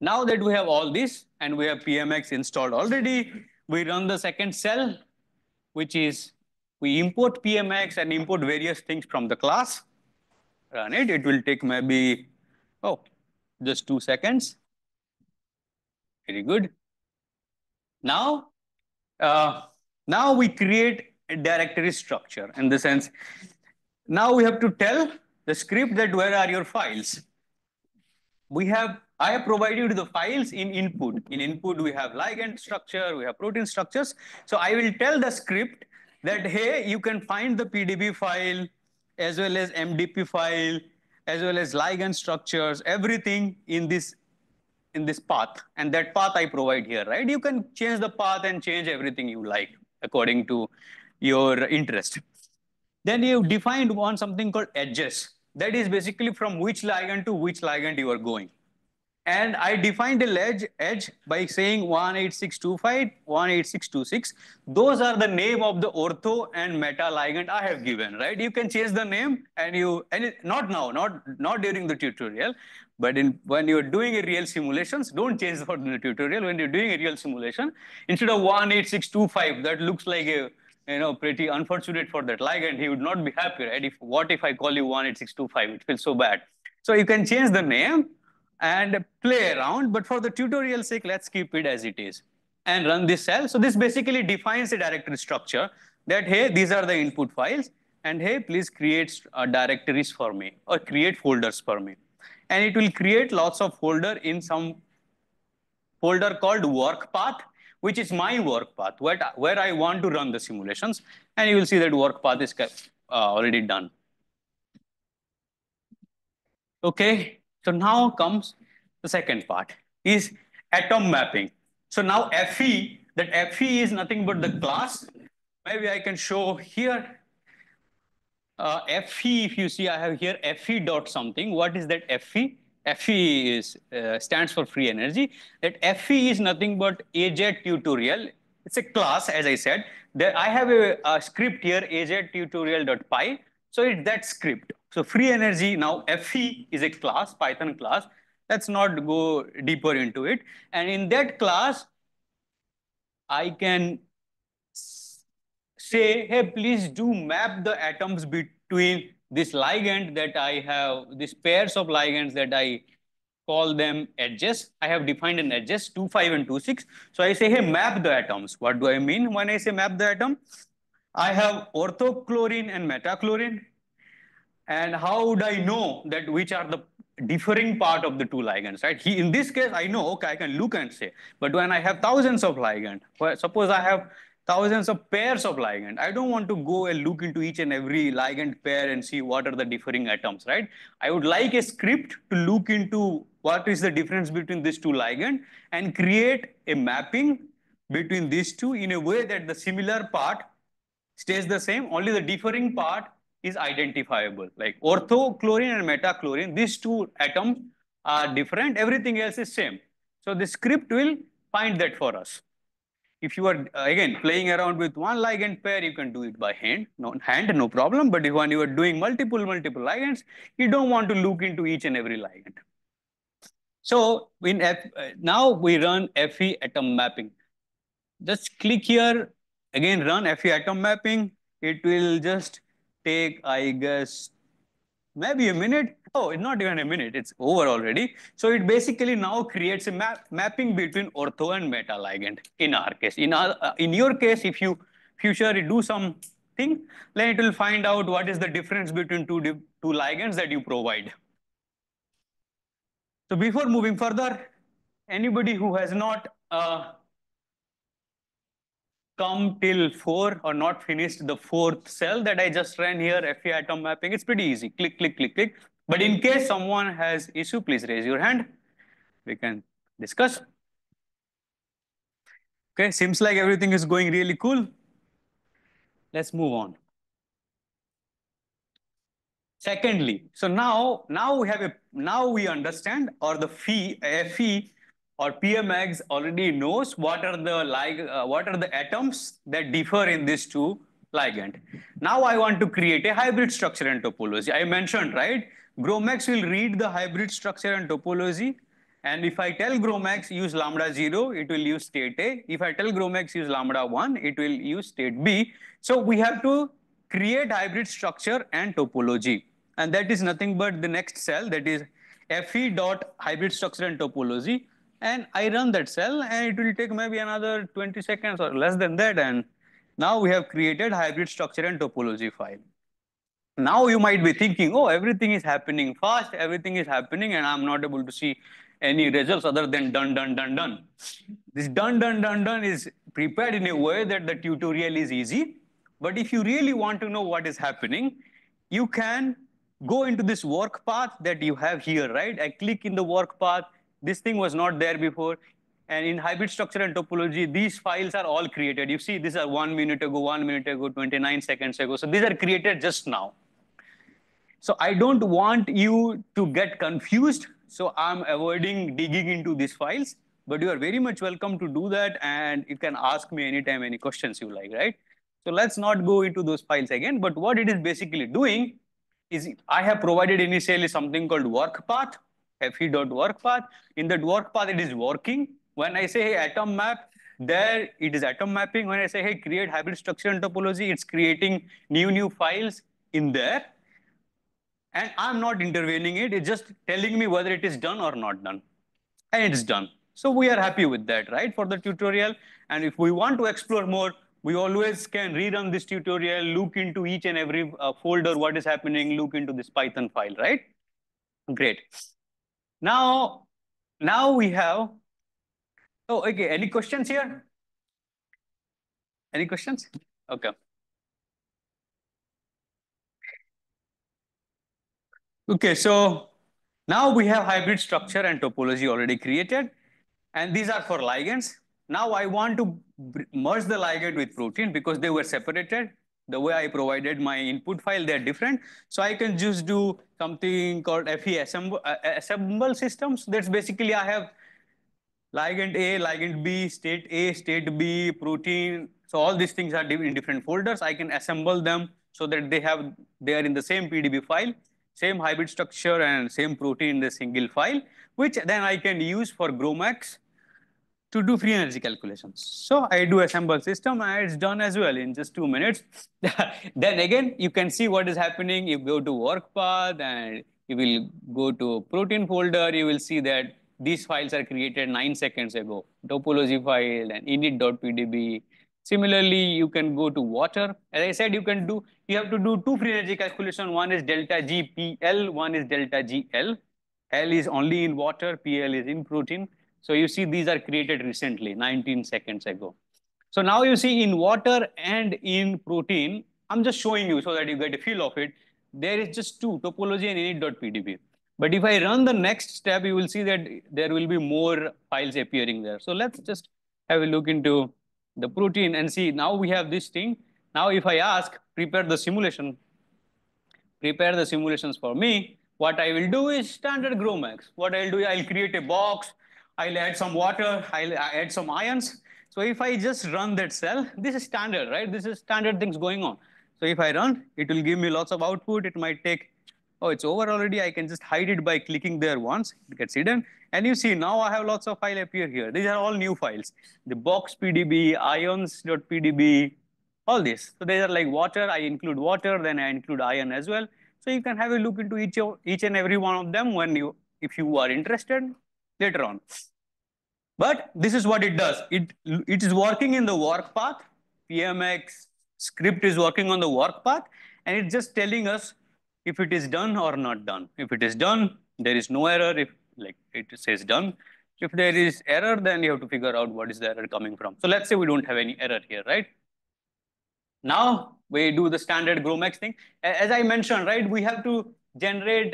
that we have all this and we have PMX installed already, we run the second cell, which is we import PMX and import various things from the class. Run it. It will take maybe, just 2 seconds. Very good. Now we create a directory structure in the sense, now we have to tell the script that where are your files. I have provided the files in input. In input, we have ligand structure, we have protein structures. So I will tell the script that, hey, you can find the PDB file as well as MDP file, as well as ligand structures, everything in this path. And that path I provide here, right? You can change the path and change everything you like according to your interest. Then you defined something called edges. That is basically from which ligand to which ligand you are going. And I defined the edge by saying 18625, 18626. Those are the name of the ortho and meta ligand I have given, right? You can change the name not now, not during the tutorial, but when you're doing a real simulations, don't change for the tutorial. When you're doing a real simulation, instead of 18625, that looks like a pretty unfortunate for that ligand. He would not be happy, right? What if I call you 18625? It feels so bad. So you can change the name and play around, but for the tutorial sake, let's keep it as it is and run this cell. So this basically defines a directory structure that, hey, these are the input files, and hey, please create directories for me or create folders for me. And it will create lots of folder in some folder called work path, which is my work path, where I want to run the simulations. And you will see that work path is already done. Okay. So now comes the second part, is atom mapping. So now FE, that FE is nothing but the class. Maybe I can show here. FE, if you see, I have here FE dot something. What is that FE? FE stands for free energy. That FE is nothing but aztutorial. It's a class, as I said. I have a script here, aztutorial.py. So it's that script. So free energy, now FE is a class, Python class. Let's not go deeper into it. And in that class, I can say, hey, please do map the atoms between this ligand that I have, these pairs of ligands that I call them edges. I have defined an edges 2, 5, and 2, 6. So I say, hey, map the atoms. What do I mean when I say map the atom? I have orthochlorine and metachlorine. And how would I know that which are the differing part of the two ligands, right? In this case, I know, okay, I can look and say. But when I have thousands of ligand, suppose I have thousands of pairs of ligand, I don't want to go and look into each and every ligand pair and see what are the differing atoms, right? I would like a script to look into what is the difference between these two ligand and create a mapping between these two in a way that the similar part stays the same, only the differing part is identifiable. Like orthochlorine and metachlorine, these two atoms are different, everything else is same. So the script will find that for us. If you are, again, playing around with one ligand pair, you can do it by hand, no problem. But if when you are doing multiple ligands, you don't want to look into each and every ligand. So now we run Fe atom mapping. Just click here, again, run Fe atom mapping. It will just take, I guess, maybe a minute. Oh, it's not even a minute, it's over already. So it basically now creates a mapping between ortho and meta ligand in our case. In your case, if you future do something, then it will find out what is the difference between two ligands that you provide. So before moving further, anybody who has not come till 4 or not finished the 4th cell that I just ran here, Fe atom mapping, it's pretty easy. Click, click, click, click. But in case someone has issue, please raise your hand. We can discuss. Okay, seems like everything is going really cool. Let's move on. Secondly, so now we understand, or the Fe or PMX already knows what are the atoms that differ in these two ligand. Now I want to create a hybrid structure and topology. I mentioned, right? GROMACS will read the hybrid structure and topology. And if I tell GROMACS use lambda 0, it will use state A. If I tell GROMACS use lambda 1, it will use state B. So we have to create hybrid structure and topology. And that is nothing but the next cell, that is Fe dot hybrid structure and topology. And I run that cell, and it will take maybe another 20 seconds or less than that. And now we have created hybrid structure and topology file. Now you might be thinking, oh, everything is happening fast, everything is happening, and I'm not able to see any results other than done, done, done, done. This done, done, done, done is prepared in a way that the tutorial is easy. But if you really want to know what is happening, you can go into this work path that you have here, right? I click in the work path. This thing was not there before. And in hybrid structure and topology, these files are all created. You see, these are 1 minute ago, 29 seconds ago. So these are created just now. So I don't want you to get confused. So I'm avoiding digging into these files. But you are very much welcome to do that. And you can ask me anytime, any questions you like, right? So let's not go into those files again. But what it is basically doing is I have provided initially something called work path, Fe.work path. In that work path, it is working. When I say, hey, atom map, there it is atom mapping. When I say, hey, create hybrid structure and topology, it's creating new files in there. And I'm not intervening it. It's just telling me whether it is done or not done. And it's done. So we are happy with that, right, for the tutorial. And if we want to explore more, we always can rerun this tutorial, look into each and every folder, what is happening, look into this Python file, right? Great. Now we have, oh, okay, any questions here? Any questions? Okay. Okay, so now we have hybrid structure and topology already created. And these are for ligands. Now I want to merge the ligand with protein because they were separated. The way I provided my input file, they're different. So I can just do something called Fe assemble systems. That's basically I have ligand A, ligand B, state A, state B, protein. So all these things are in different folders. I can assemble them so that they are in the same PDB file, same hybrid structure and same protein in the single file, which then I can use for GROMACS to do free energy calculations. So I do assemble system and it's done as well in just 2 minutes. Then again, you can see what is happening. You go to work path and You will go to protein folder, you will see that these files are created 9 seconds ago. Topology file and init.pdb. Similarly, you can go to water. As I said, you have to do two free energy calculation. One is delta G PL, one is delta GL. L is only in water, PL is in protein. So you see these are created recently, 19 seconds ago. So now you see in water and in protein, I'm just showing you so that you get a feel of it. There is just two, topology and init.pdb. But if I run the next step, you will see that there will be more files appearing there. So let's just have a look into the protein and see. Now we have this thing. Now if I ask, prepare the simulations for me, what I will do is standard GrowMax. What I'll do is I'll create a box, I'll add some water, I'll add some ions. So if I just run that cell, this is standard, right? This is standard things going on. So if I run, it will give me lots of output. It might take, oh, it's over already. I can just hide it by clicking there once. It gets hidden. And you see, now I have lots of files appear here. These are all new files. The box PDB, ions.pdb, all this. So they are like water. I include water, then I include ion as well. So you can have a look into each and every one of them if you are interested later on. But this is what it does. It is working in the work path. PMX script is working on the work path, and it's just telling us if it is done or not done. If it is done, there is no error. If like it says done. If there is error, then you have to figure out what is the error coming from. So let's say we don't have any error here, right? Now we do the standard GrowMax thing. As I mentioned, right, we have to generate,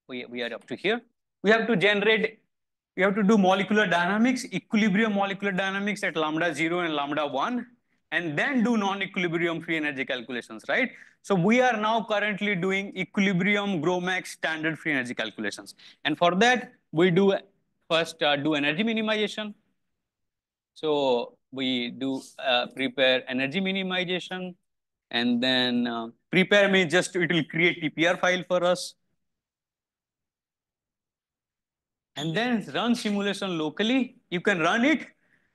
we are up to here. We have to do molecular dynamics, equilibrium molecular dynamics at lambda 0 and lambda 1, and then do non-equilibrium free energy calculations, right? So we are now currently doing equilibrium GrowMax standard free energy calculations. And for that, we do first do energy minimization. So we do prepare energy minimization, and then prepare means just it will create TPR file for us. And then run simulation locally. You can run it.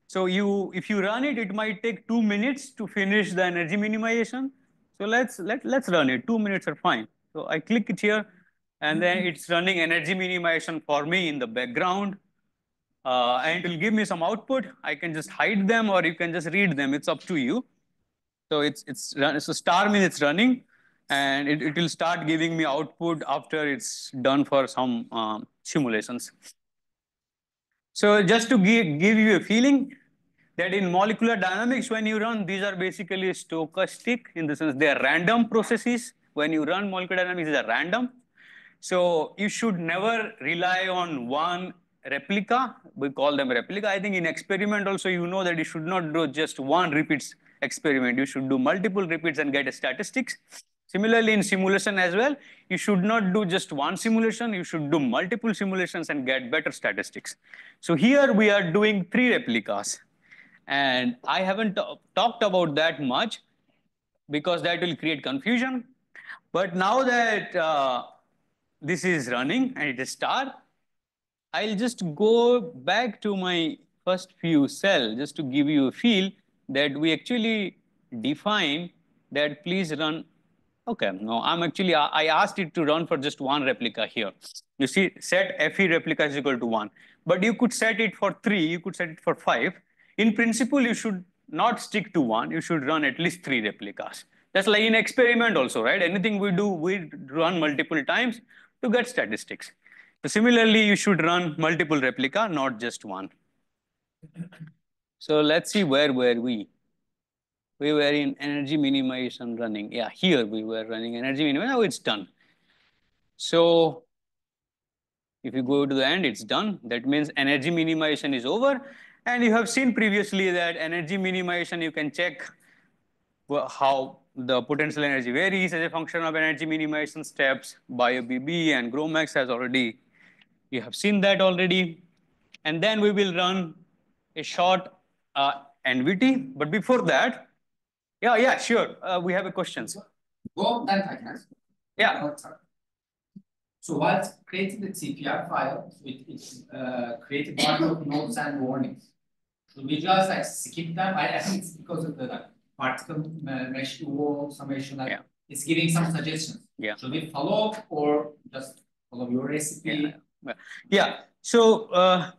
So if you run it, it might take 2 minutes to finish the energy minimization. So let's run it. 2 minutes are fine. So I click it here, and then it's running energy minimization for me in the background. And it will give me some output. I can just hide them, or you can just read them. It's up to you. So so star means it's running, and it will start giving me output after it's done for some simulations. So just to give you a feeling that in molecular dynamics, when you run, these are basically stochastic, in the sense they are random processes. When you run molecular dynamics, they are random. So you should never rely on one replica. We call them replica. I think in experiment also, you know that you should not do just one repeats experiment. You should do multiple repeats and get a statistics. Similarly, in simulation as well, you should not do just one simulation. You should do multiple simulations and get better statistics. So here we are doing 3 replicas. And I haven't talked about that much because that will create confusion. But now that this is running and it is star, I'll just go back to my first few cells just to give you a feel that we actually define that please run. Okay, no, I asked it to run for just one replica here. You see, set FE replica is equal to 1. But you could set it for 3, you could set it for 5. In principle, you should not stick to 1. You should run at least 3 replicas. That's like in experiment also, right? Anything we do, we run multiple times to get statistics. So similarly, you should run multiple replica, not just one. So let's see, where were we? We were in energy minimization running. Yeah, here we were running energy minimization. Now it's done. So if you go to the end, it's done. That means energy minimization is over. And you have seen previously that energy minimization, you can check how the potential energy varies as a function of energy minimization steps. BioBB and GrowMax has already, you have seen that already. And then we will run a short NVT. But before that, yeah, sure. We have a question. Go then I can. Yeah. So while creating the TPR file, it created body of nodes and warnings. So we just like skip them. I think it's because of the like particle mesh wall summation. Like it's giving some suggestions. Yeah. Should we follow or just follow your recipe? Yeah. So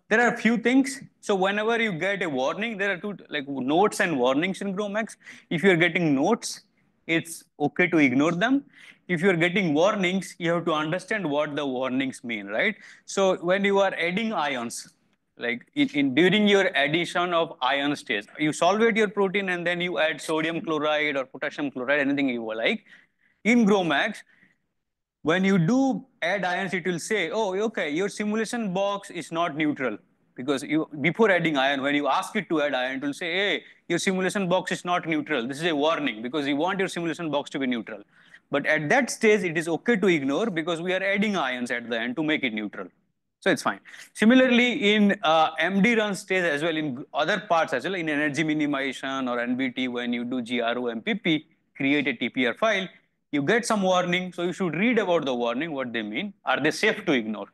there are a few things. So whenever you get a warning, there are two like notes and warnings in GROMACS. If you're getting notes, it's okay to ignore them. If you're getting warnings, you have to understand what the warnings mean, right? So when you are adding ions, like during your addition of ion stage, you solvate your protein and then you add sodium chloride or potassium chloride, anything you like. In GROMACS, when you do add ions, it will say, oh, okay, your simulation box is not neutral. Because before adding ion, when you ask it to add ion, it will say, hey, your simulation box is not neutral. This is a warning because you want your simulation box to be neutral. But at that stage, it is okay to ignore because we are adding ions at the end to make it neutral. So it's fine. Similarly, in MD run stage as well, in other parts as well, in energy minimization or NBT, when you do GRO MPP, create a TPR file, you get some warning. So you should read about the warning, what they mean. Are they safe to ignore?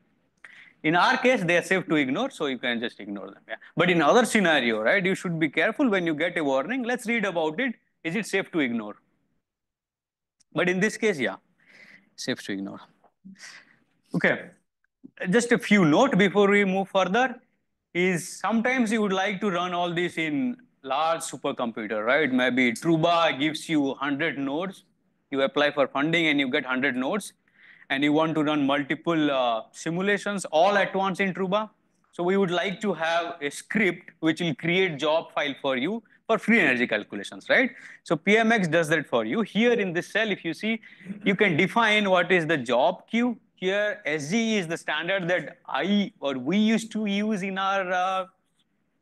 In our case, they are safe to ignore, so you can just ignore them. Yeah. But in other scenario, right, you should be careful when you get a warning. Let's read about it. Is it safe to ignore? But in this case, yeah, safe to ignore. Okay. Just a few note before we move further is sometimes you would like to run all this in large supercomputer, right? Maybe Truba gives you 100 nodes. You apply for funding and you get 100 nodes. And you want to run multiple simulations all at once in Truba. So we would like to have a script which will create job file for you for free energy calculations, right? So PMX does that for you. Here in this cell, if you see, you can define what is the job queue. Here, SGE is the standard that we used to use in our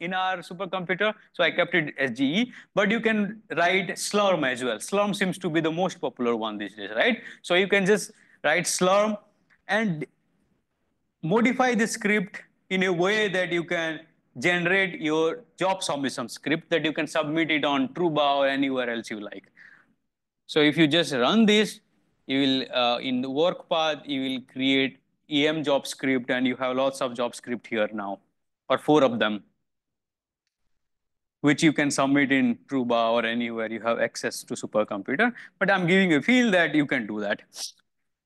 supercomputer. So I kept it SGE, but you can write Slurm as well. Slurm seems to be the most popular one these days, right? So you can just write Slurm and modify the script in a way that you can generate your job submission script that you can submit it on Truba or anywhere else you like. So if you just run this, you will, in the work path, you will create EM job script and you have lots of job script here now, or 4 of them, which you can submit in Truba or anywhere you have access to supercomputer. But I'm giving you a feel that you can do that.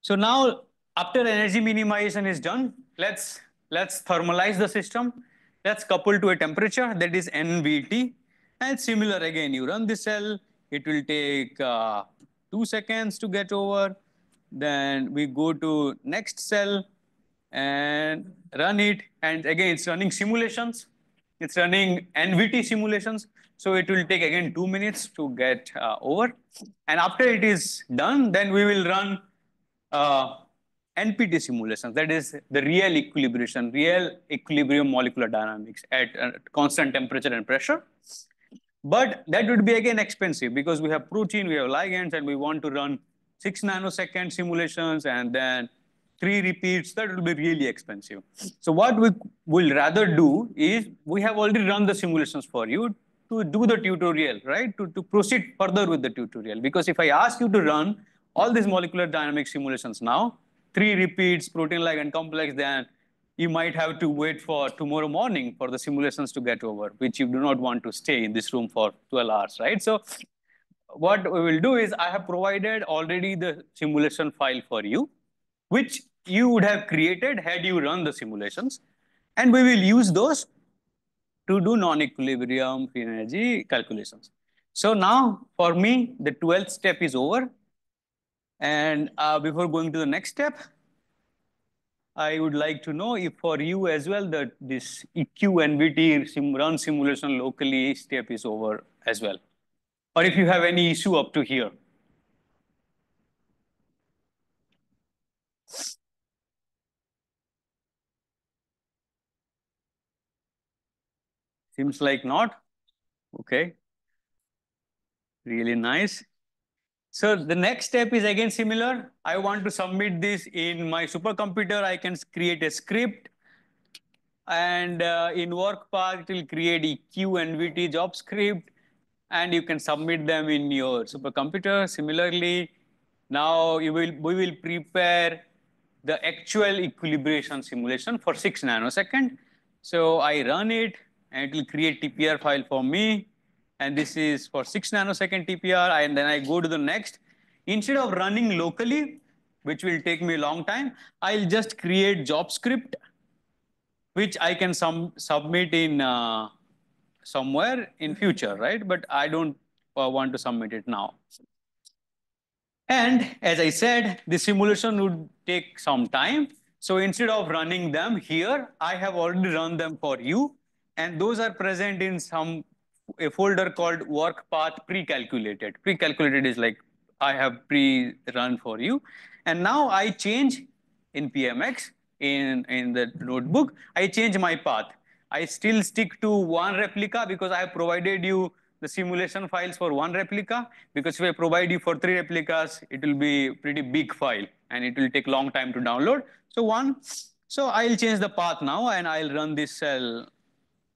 So now, after energy minimization is done, let's thermalize the system. Let's couple to a temperature that is NVT. And similar again, you run the cell. It will take 2 seconds to get over. Then we go to next cell and run it. And again, it's running simulations. It's running NVT simulations. So it will take again 2 minutes to get over. And after it is done, then we will run NPT simulations. That is the real equilibrium molecular dynamics at constant temperature and pressure. But that would be again expensive because we have protein, we have ligands, and we want to run 6 nanosecond simulations and then 3 repeats. That will be really expensive. So what we will rather do is we have already run the simulations for you to do the tutorial, right? To proceed further with the tutorial. Because if I ask you to run all these molecular dynamic simulations now, 3 repeats, protein ligand complex, then you might have to wait for tomorrow morning for the simulations to get over, which you do not want to stay in this room for 12 hours, right? So what we will do is I have provided already the simulation file for you, which you would have created had you run the simulations. And we will use those to do non-equilibrium free energy calculations. So now for me, the 12th step is over. And before going to the next step, I would like to know if for you as well that this EQ-NVT run simulation locally step is over as well. Or if you have any issue up to here. Seems like not. Okay. Really nice. So the next step is again similar. I want to submit this in my supercomputer. I can create a script. And in work path, it will create EQ-NVT job script. And you can submit them in your supercomputer. Similarly, now we will prepare the actual equilibration simulation for 6 nanosecond. So I run it, and it will create TPR file for me. And this is for 6 nanosecond TPR. And then I go to the next. instead of running locally, which will take me a long time, I'll just create job script, which I can submit in somewhere in future, right? But I don't want to submit it now. And as I said, the simulation would take some time. So instead of running them here, I have already run them for you. And those are present in a folder called work path pre-calculated. Pre-calculated is like I have pre-run for you. And now I change in PMX, in the notebook, I change my path. I still stick to one replica because I have provided you the simulation files for one replica, because if I provide you for 3 replicas, it will be pretty big file and it will take long time to download. So I'll change the path now and I'll run this cell.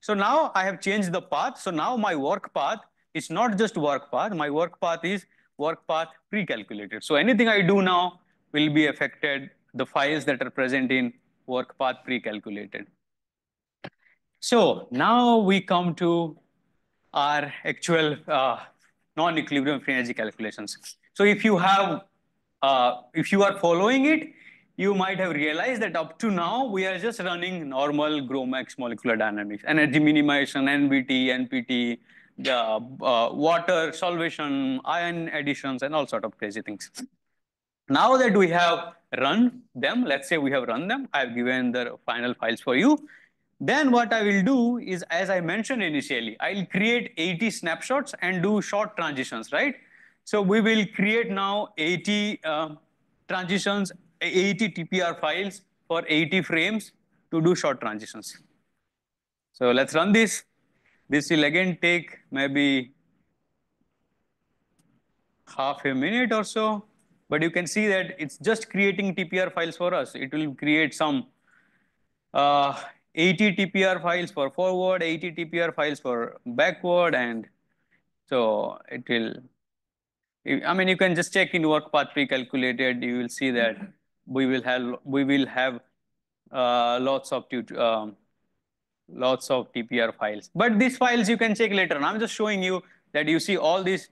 So now I have changed the path. So now my work path is not just work path. My work path is work path pre-calculated. So anything I do now will be affected the files that are present in work path pre-calculated. So now we come to our actual non-equilibrium free energy calculations. So if you are following it, you might have realized that up to now we are just running normal GROMACS molecular dynamics, energy minimization, NBT, NPT, the water solvation, ion additions, and all sort of crazy things. Now that we have run them, let's say we have run them, I've given the final files for you. Then what I will do is, as I mentioned initially, I'll create 80 snapshots and do short transitions, right? So we will create now 80 transitions, 80 TPR files for 80 frames to do short transitions. So let's run this. This will again take maybe half a minute or so, but you can see that it's just creating TPR files for us. It will create some 80 TPR files for forward, 80 TPR files for backward, and so it will, I mean, you can just check in work path pre-calculated, you will see that we will have lots of TPR files. But these files you can check later. And I'm just showing you that you see all these,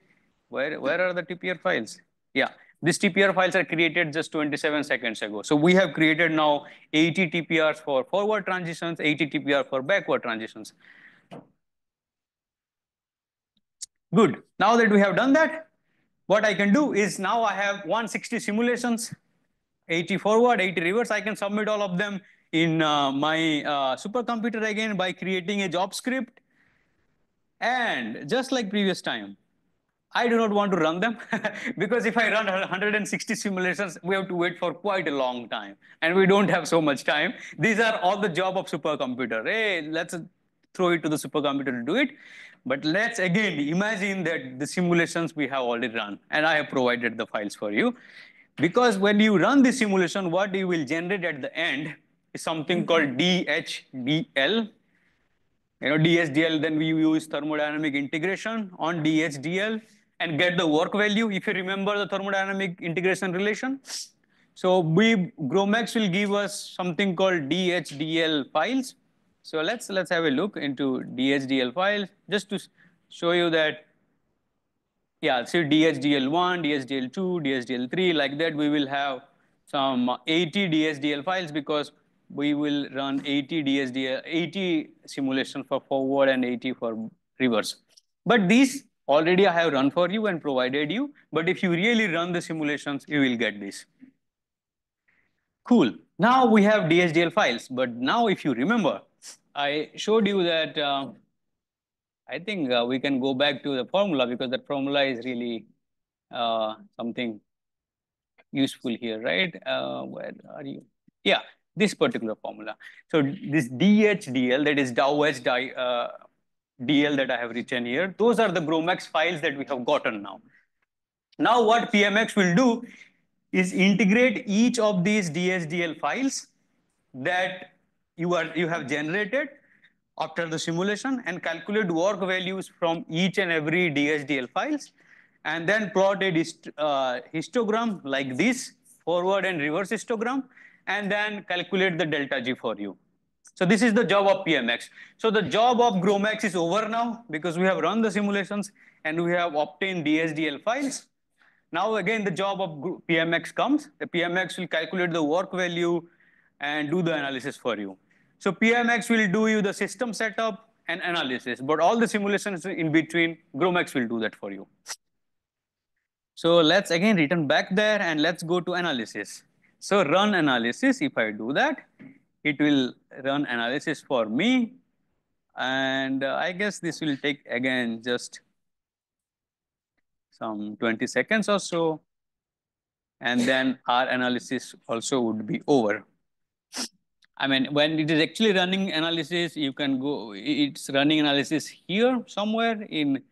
where are the TPR files? Yeah. These TPR files are created just 27 seconds ago. So we have created now 80 TPRs for forward transitions, 80 TPR for backward transitions. Good. Now that we have done that, what I can do is now I have 160 simulations, 80 forward, 80 reverse. I can submit all of them in my supercomputer again by creating a job script. And just like previous time, I do not want to run them because if I run 160 simulations, we have to wait for quite a long time and we don't have so much time. These are all the job of supercomputer. Hey, let's throw it to the supercomputer to do it. But let's again imagine that the simulations we have already run and I have provided the files for you. Because when you run the simulation, what you will generate at the end is something called DHDL. DHDL, then we use thermodynamic integration on DHDL and get the work value, if you remember the thermodynamic integration relation. So GROMACS will give us something called DHDL files. So let's have a look into DHDL files just to show you that, yeah, so DHDL1, DHDL2, DHDL3, like that we will have some 80 DHDL files because we will run 80 simulation for forward and 80 for reverse. But these already I have run for you and provided you. But if you really run the simulations, you will get this. Cool. Now we have DHDL files. But now if you remember, I showed you that I think we can go back to the formula because that formula is really something useful here, right? Where are you? Yeah, this particular formula. So this DHDL, that is Dow H DL that I have written here, those are the GROMACS files that we have gotten now. Now what PMX will do is integrate each of these DHDL files that you have generated after the simulation and calculate work values from each and every DHDL files and then plot a histogram like this, forward and reverse histogram, and then calculate the delta G for you. So this is the job of PMX. So the job of GROMACS is over now because we have run the simulations and we have obtained DHDL files. Now again, the job of PMX comes. The PMX will calculate the work value and do the analysis for you. So PMX will do you the system setup and analysis, but all the simulations in between, GROMAX will do that for you. So let's again return back there and let's go to analysis. So run analysis, if I do that, it will run analysis for me. And I guess this will take again just some 20 seconds or so. And then our analysis also would be over. I mean, when it is actually running analysis, you can go, it's running analysis here somewhere in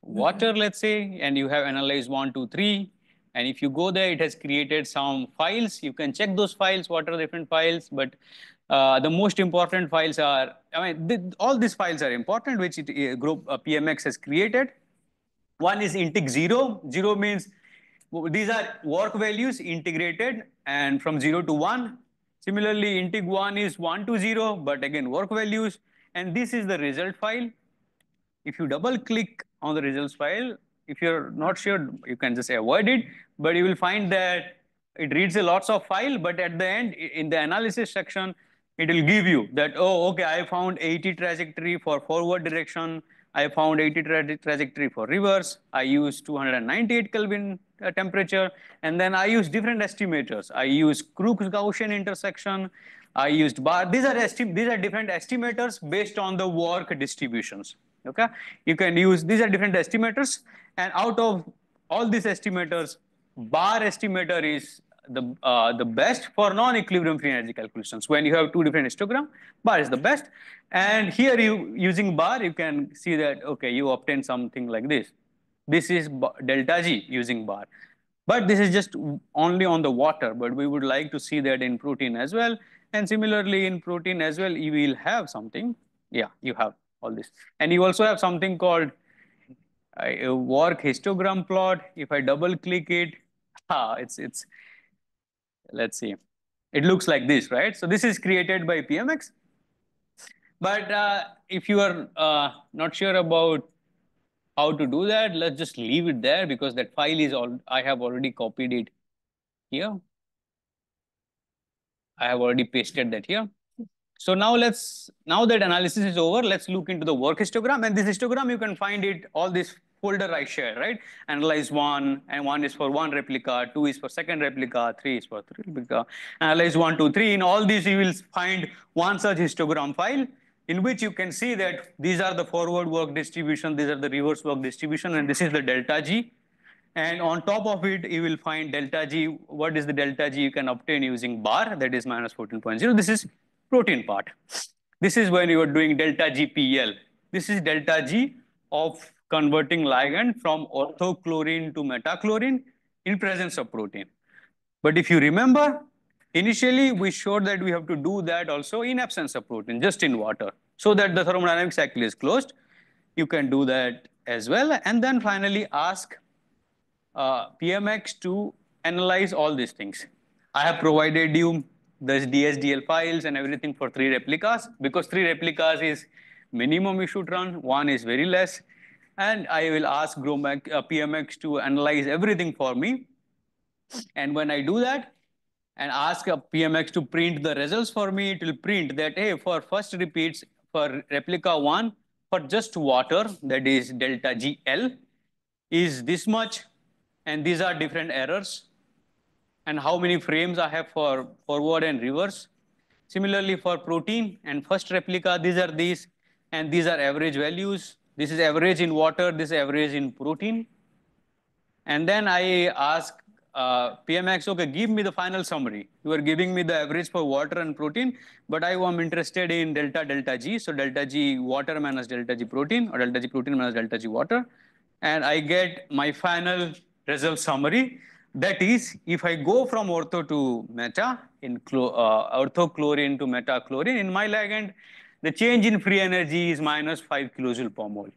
water, let's say, and you have analyzed 1, 2, 3. And if you go there, it has created some files. You can check those files, what are the different files. But the most important files are, I mean, all these files are important, which group PMX has created. One is integ 0. 0 means these are work values integrated and from 0 to 1. Similarly, integ 1 is 1 to 0, but again, work values. And this is the result file. If you double click on the results file, if you're not sure, you can just avoid it, but you will find that it reads a lots of file, but at the end, in the analysis section, it will give you that, oh, okay, I found 80 trajectory for forward direction, I found 80 trajectory for reverse, I used 298 Kelvin temperature, and then I used different estimators. I used Crookes-Gaussian intersection, I used bar. These are different estimators based on the work distributions. Okay, you can use, these are different estimators, and out of all these estimators, bar estimator is the best for non-equilibrium free energy calculations. When you have two different histogram, bar is the best. And here you using bar, you can see that, okay, you obtain something like this. This is delta G using bar. But this is just only on the water, but we would like to see that in protein as well. And similarly in protein as well, you will have something. Yeah, you have all this. And you also have something called a work histogram plot. If I double click it, it's let's see. It looks like this, right? So this is created by PMX. But if you are not sure about how to do that, let's just leave it there because that file is all, I have already copied it here. I have already pasted that here. So now now that analysis is over, let's look into the work histogram. And this histogram, you can find it, all this folder I shared, right? Analyze 1, and 1 is for 1 replica, 2 is for second replica, 3 is for 3 replica. Analyze 1, 2, 3. In all these, you will find one such histogram file in which you can see that these are the forward work distribution, these are the reverse work distribution, and this is the delta G. And on top of it, you will find delta G. What is the delta G you can obtain using bar, that is minus 14.0. This is protein part. This is when you are doing delta GPL. This is delta G of converting ligand from orthochlorine to metachlorine in presence of protein. But if you remember, initially we showed that we have to do that also in absence of protein, just in water, so that the thermodynamic cycle is closed. You can do that as well. And then finally ask PMX to analyze all these things. I have provided you the DSDL files and everything for 3 replicas, because 3 replicas is minimum you should run, 1 is very less. And I will ask PMX to analyze everything for me. And when I do that and ask PMX to print the results for me, it will print that, hey, for first repeats, for replica 1, for just water, that is delta GL, is this much. And these are different errors. And how many frames I have for forward and reverse. Similarly, for protein and first replica, these are these. And these are average values. This is average in water, this is average in protein. And then I ask PMX, okay, give me the final summary. You are giving me the average for water and protein, but I am interested in delta G. So delta G water minus delta G protein, or delta G protein minus delta G water. And I get my final result summary. That is, if I go from ortho to meta, in orthochlorine to metachlorine, in my ligand, the change in free energy is minus 5 kilojoule per mole.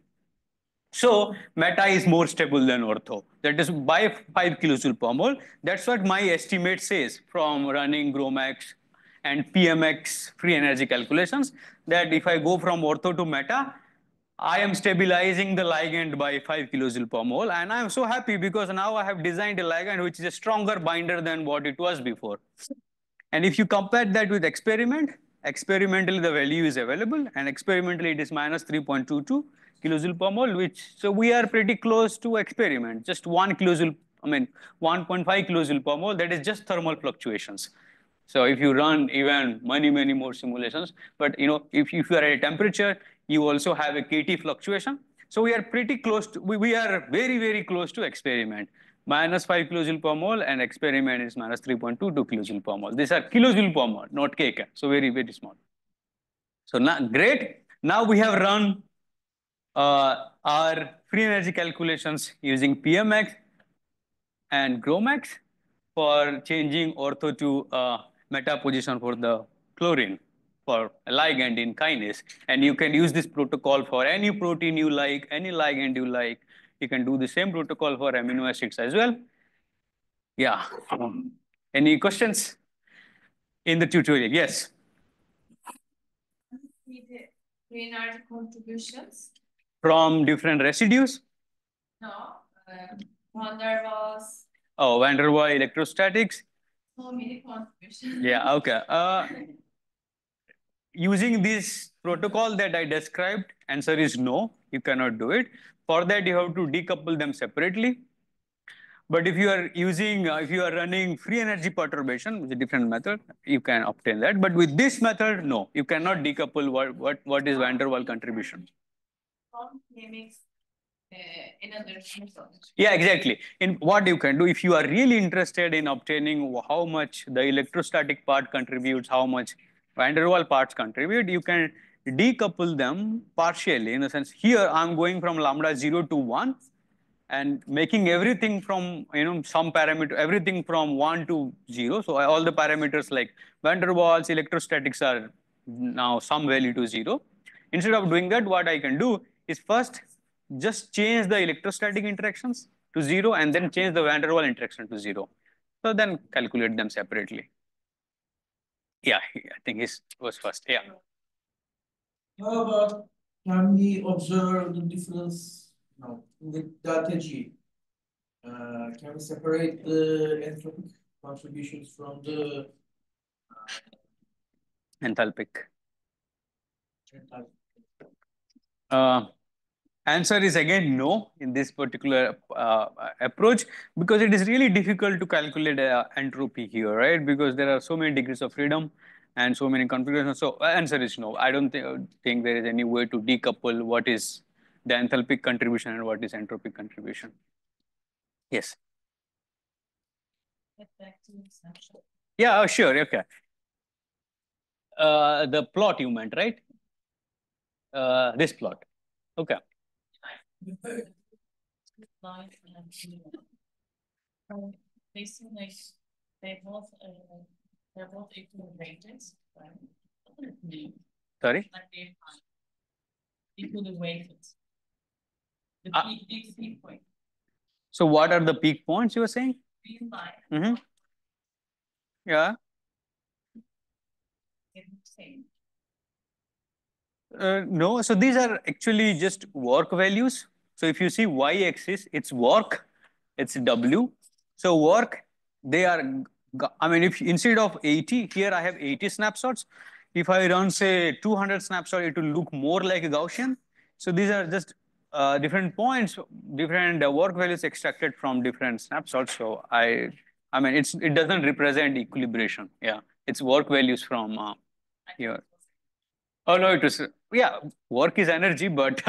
So meta is more stable than ortho. That is by 5 kilojoule per mole. That's what my estimate says from running GROMAX and PMX free energy calculations, that if I go from ortho to meta, I am stabilizing the ligand by 5 kilojoule per mole, and I am so happy because now I have designed a ligand which is a stronger binder than what it was before. And if you compare that with experiment, experimentally the value is available, and experimentally it is minus 3.22 kilojoule per mole, so we are pretty close to experiment, just 1 kilojoule, 1.5 kilojoule per mole, that is just thermal fluctuations. So if you run even many more simulations, but if you are at a temperature, you also have a KT fluctuation. So we are pretty close to, we are very close to experiment. Minus 5 kilojoule per mole, and experiment is minus 3.22 kilojoule per mole. These are kilojoule per mole, not kk. So very small. So now, great. Now we have run our free energy calculations using PMX and GROMAX for changing ortho to meta position for the chlorine for a ligand in kinase. And you can use this protocol for any protein you like, any ligand you like. You can do the same protocol for amino acids as well. Yeah. Any questions in the tutorial? Yes. See the free energy contributions. From different residues? No. Van der Waals. Oh, van der Waals electrostatics. So many contributions. Yeah, okay. Using this protocol that I described, answer is no, you cannot do it. For that, you have to decouple them separately. But if you are using, if you are running free energy perturbation, which is a different method, you can obtain that. But with this method, no, you cannot decouple what is van der Waals contribution. From PMX, another method. Yeah, exactly. In what you can do, if you are really interested in obtaining how much the electrostatic part contributes, how much van der Waals parts contribute, you can decouple them partially. In a sense, here I'm going from lambda 0 to 1 and making everything from, some parameter, everything from 1 to 0. So all the parameters like van der Waals, electrostatics are now some value to 0. Instead of doing that, what I can do is first just change the electrostatic interactions to 0 and then change the van der Waals interaction to 0. So then calculate them separately. Yeah, I think it was first. Yeah. How about, can we observe the difference in the delta G? Can we separate the entropic contributions from the Enthalpic. enthalpic? Answer is again no in this particular approach, because it is really difficult to calculate entropy here, right? Because there are so many degrees of freedom and so many configurations. So answer is no. I don't think there is any way to decouple what is the enthalpic contribution and what is entropic contribution. Yes. Get back to the snapshot. Yeah, sure. Okay. The plot you meant, right? This plot. Okay. They seem like they're both equal weighted, right? Sorry? Like they're equally weighted. The peak point. So what are the peak points you were saying? Green line. Mm-hmm. Yeah. Same. No, so these are actually just work values. So if you see y-axis, it's work, it's W. So work, they are, if instead of 80, here I have 80 snapshots. If I run, say, 200 snapshots, it will look more like a Gaussian. So these are just different points, different work values extracted from different snapshots. So it doesn't represent equilibration. Yeah, it's work values from here. Oh no, it was work is energy, but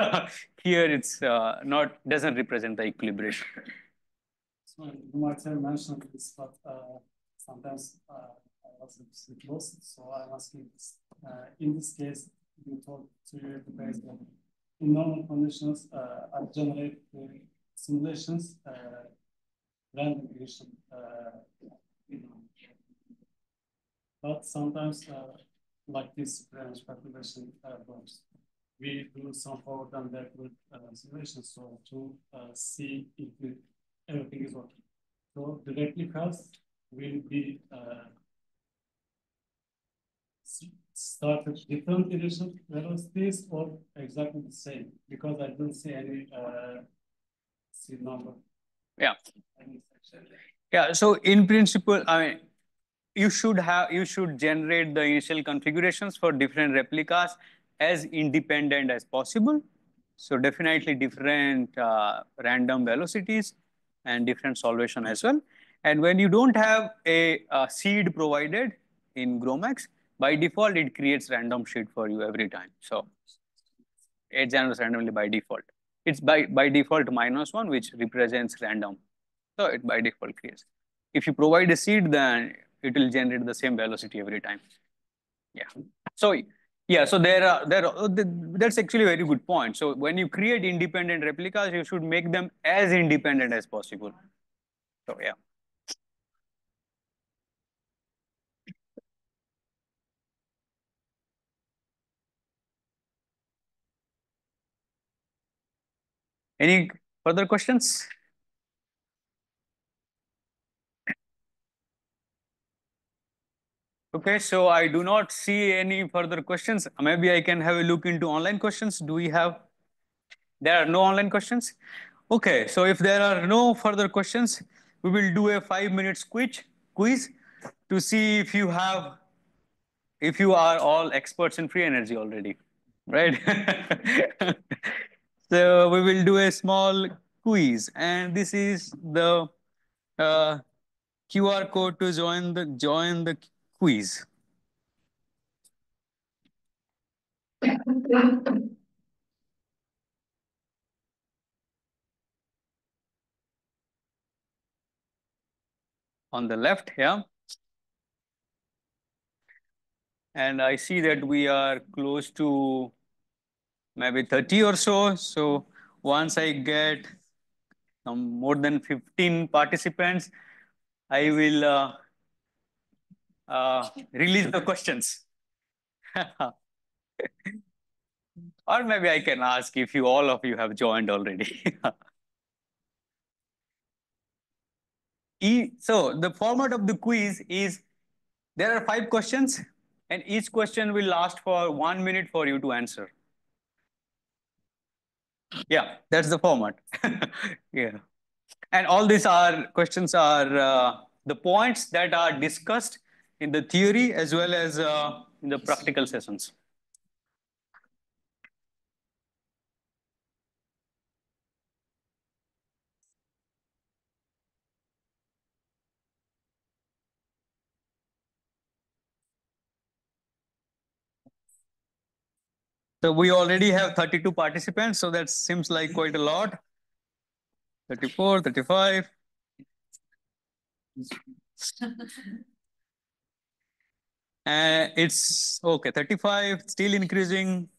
here it's doesn't represent the equilibrium. So you might have mentioned this, but sometimes I was a bit lost. So I'm asking this. In this case, you told to you the base that in normal conditions, I generate the simulations random variation. But sometimes, like this range calculation works, we do some forward and backward simulations so to see if everything is working. So the replicas will be start at different initial velocities or exactly the same? Because I don't see any C number. Yeah. Yeah. So in principle, I mean, you should generate the initial configurations for different replicas as independent as possible. So definitely different random velocities and different solvation as well. And when you don't have a seed provided in GROMACS, by default, it creates random sheet for you every time. So it generates randomly by default. It's by default -1, which represents random. So it by default creates. If you provide a seed, then it will generate the same velocity every time. Yeah. So yeah, so that's actually a very good point. So when you create independent replicas, you should make them as independent as possible. So yeah. Any further questions? Okay, so I do not see any further questions. Maybe I can have a look into online questions. Do we have? There are no online questions? Okay, so if there are no further questions, we will do a 5 minute quiz to see if you are all experts in free energy already, right? So we will do a small quiz, and this is the uh, QR code to join the quiz. On the left, yeah. And I see that we are close to maybe 30 or so. So once I get more than 15 participants, I will release the questions. Or maybe I can ask if all of you have joined already. So the format of the quiz is there are 5 questions, and each question will last for 1 minute for you to answer. Yeah, that's the format. Yeah. And all these questions are the points that are discussed in the theory as well as in the practical sessions. So we already have 32 participants, so that seems like quite a lot. 34, 35. It's okay, 35, still increasing.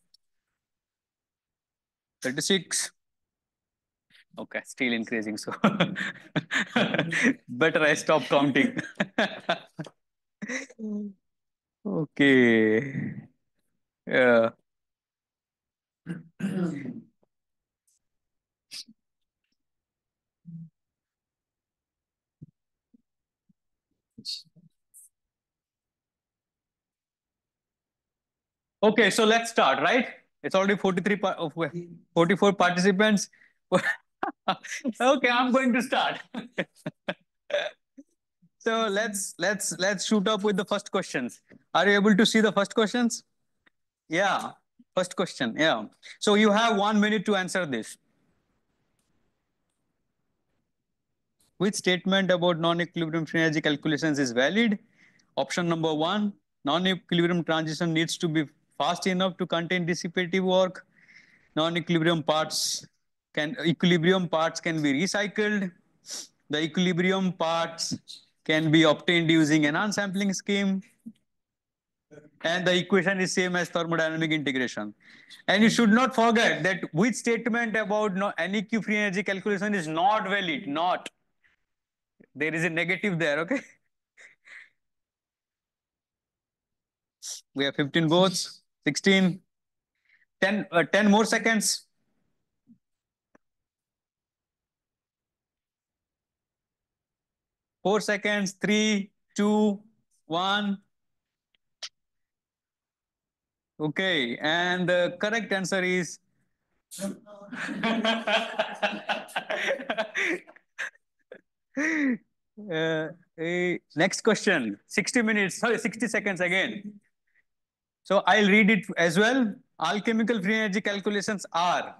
36. Okay, still increasing. So better I stop counting. Okay. Yeah. Okay, so let's start, right? It's already 44 participants. Okay, I'm going to start. So let's shoot up with the first questions. Are you able to see the first questions? Yeah, first question. Yeah. So you have 1 minute to answer this. Which statement about non-equilibrium free energy calculations is valid? Option number 1, non-equilibrium transition needs to be fast enough to contain dissipative work. Non-equilibrium equilibrium parts can be recycled. The equilibrium parts can be obtained using an unsampling scheme. And the equation is same as thermodynamic integration. And you should not forget that which statement about NEQ free energy calculation is not valid, not. There is a negative there, okay? We have 15 votes, 16, 10 more seconds. 4 seconds, 3, 2, 1. Okay, and the correct answer is next question, 60 minutes, sorry, 60 seconds again. So I'll read it as well. All chemical free energy calculations are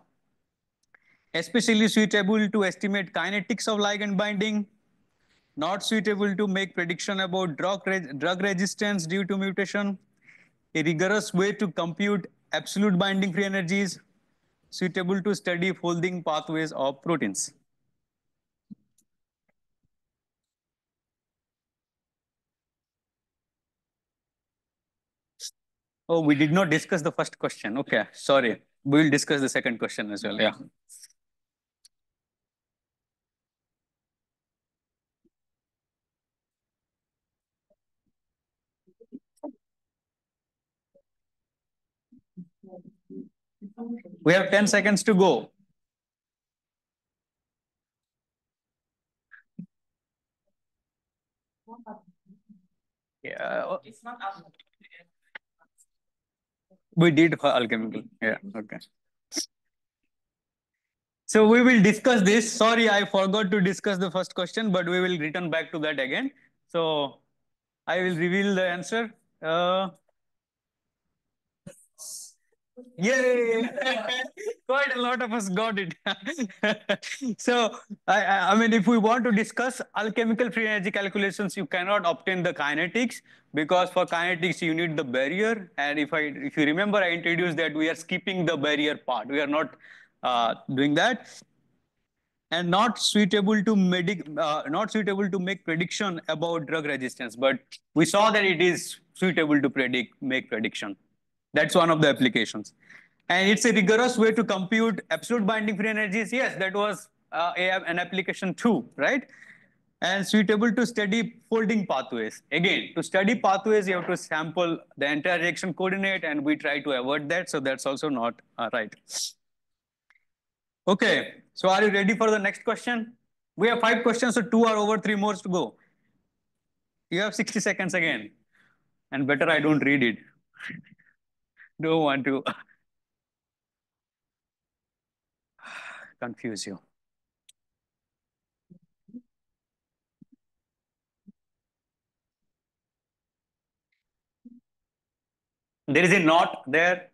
especially suitable to estimate kinetics of ligand binding, not suitable to make prediction about drug resistance due to mutation, a rigorous way to compute absolute binding free energies, suitable to study folding pathways of proteins. Oh, we did not discuss the first question. Okay, sorry. We will discuss the second question as well. Yeah. We have 10 seconds to go. Yeah. It's not We did for alchemical. Yeah. Okay. So we will discuss this. Sorry, I forgot to discuss the first question, but we will return back to that again. So I will reveal the answer. Yay! Quite a lot of us got it. So, I mean, if we want to discuss alchemical free energy calculations, you cannot obtain the kinetics because for kinetics you need the barrier. And if you remember, I introduced that we are skipping the barrier part. We are not doing that. And not suitable to make prediction about drug resistance. But we saw that it is suitable to make prediction. That's one of the applications. And it's a rigorous way to compute absolute binding free energies. Yes, that was an application too, right? And suitable to study folding pathways. Again, to study pathways, you have to sample the entire reaction coordinate, and we try to avoid that. So that's also not right. Okay, so are you ready for the next question? We have 5 questions, so 2 are over, 3 more to go. You have 60 seconds again. And better I don't read it. Don't want to confuse you. There is a knot there.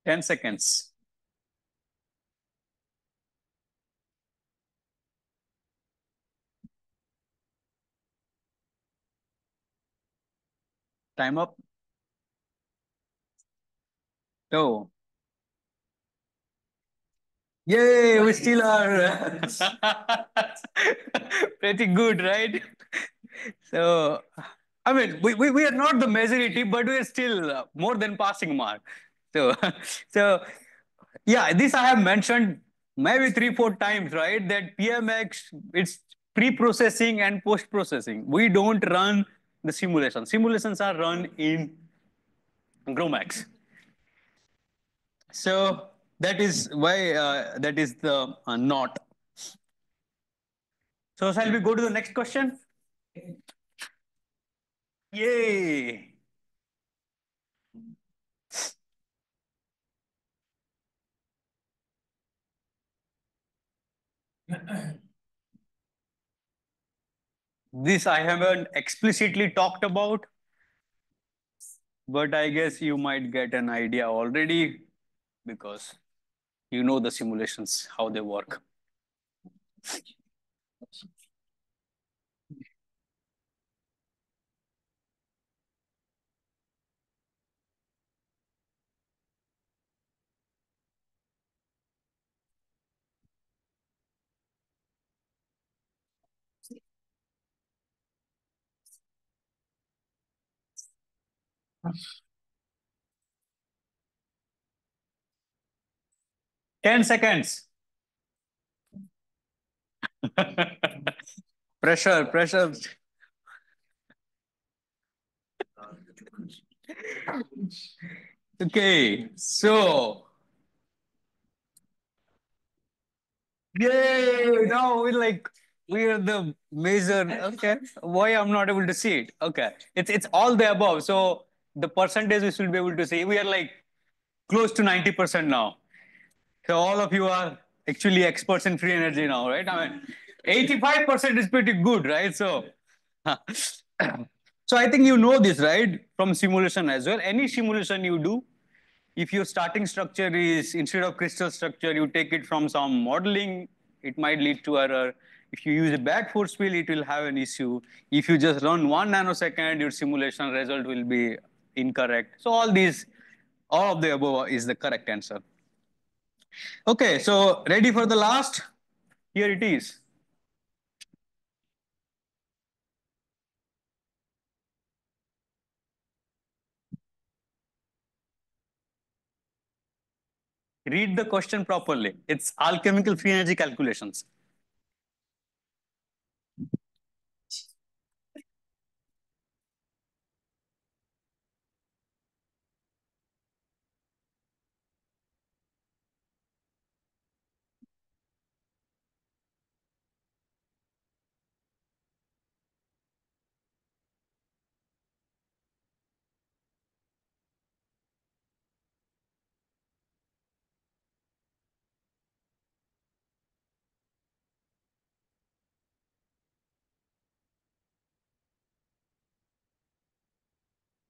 Ten seconds. Time up. Oh. Yay, we still are pretty good, right? So, I mean, we are not the majority, but we are still more than passing mark. So, so yeah, this I have mentioned maybe 3-4 times, right? That PMX, it's pre-processing and post-processing. We don't run the simulations. Simulations are run in GROMAX. So that is why that is the knot. So shall we go to the next question? Yay! This I haven't explicitly talked about, but I guess you might get an idea already because you know the simulations, how they work. 10 seconds. Pressure. Okay, so yay! Now we're the major. Okay, why I'm not able to see it? Okay, it's all the above. So the percentage we should be able to see. We are like close to 90% now. So all of you are actually experts in free energy now, right? I mean, 85% is pretty good, right? So, so I think you know this, right? From simulation as well. Any simulation you do, if your starting structure is instead of crystal structure, you take it from some modeling, it might lead to error. If you use a bad force field, it will have an issue. If you just run 1 nanosecond, your simulation result will be incorrect. So all of the above is the correct answer. Okay, so ready for the last? Here it is. Read the question properly. It's alchemical free energy calculations.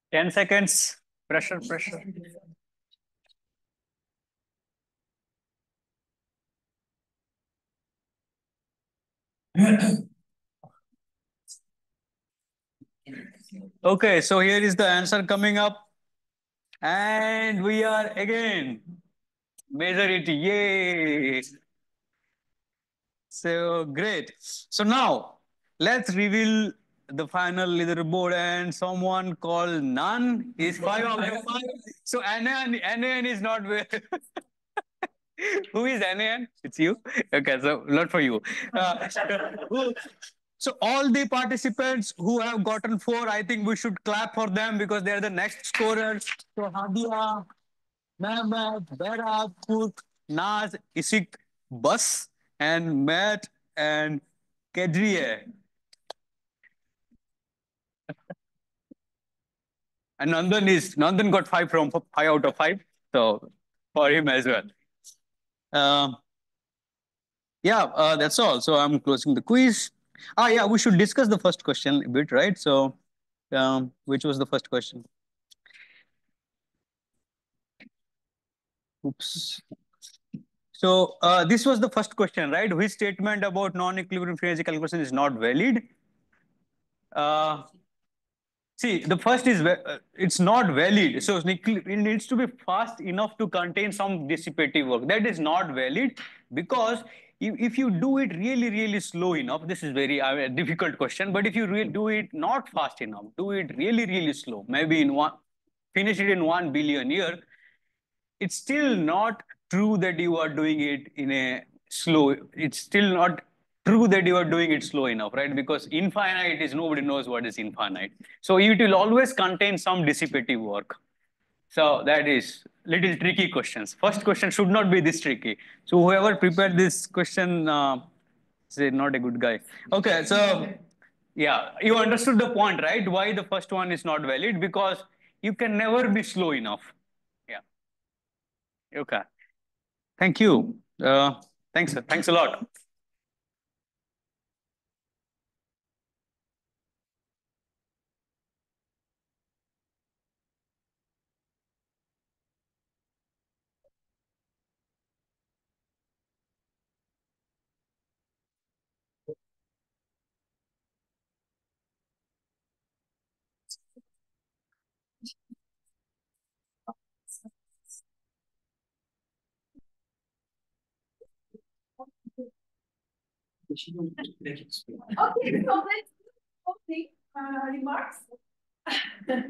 Ten seconds. Pressure. Okay, so here is the answer coming up. And we are again majority. Yay! So great. So now let's reveal the final leaderboard, and someone called Nan is 5 out of 5. So Anan is not where. Who is Anan? It's you. Okay, so not for you. So all the participants who have gotten 4, I think we should clap for them because they're the next scorers. So Hadia, Mehmet, Behera, Kurt, Naz, Isik, Bus, and Matt and Kedriye. And Nandan got 5 out of 5. So for him as well. Yeah, that's all. So I'm closing the quiz. Yeah, we should discuss the first question a bit, right? So, which was the first question? Oops. So this was the first question, right? Which statement about non-equilibrium free energy calculation is not valid? See, the first is it's not valid. So it needs to be fast enough to contain some dissipative work. That is not valid because if you do it really, really slow enough, this is very difficult question. But if you do it not fast enough, do it really, really slow, maybe finish it in 1 billion year, it's still not true that you are doing it in a slow. It's still not true that you are doing it slow enough, right? Because infinite is nobody knows what is infinite. So it will always contain some dissipative work. So that is little tricky questions. First question should not be this tricky. So whoever prepared this question is not a good guy. Okay, so yeah, you understood the point, right? Why the first one is not valid? Because you can never be slow enough. Yeah. Okay. Thank you. Thanks, sir. Thanks a lot. Okay, so let's do closing remarks. Thank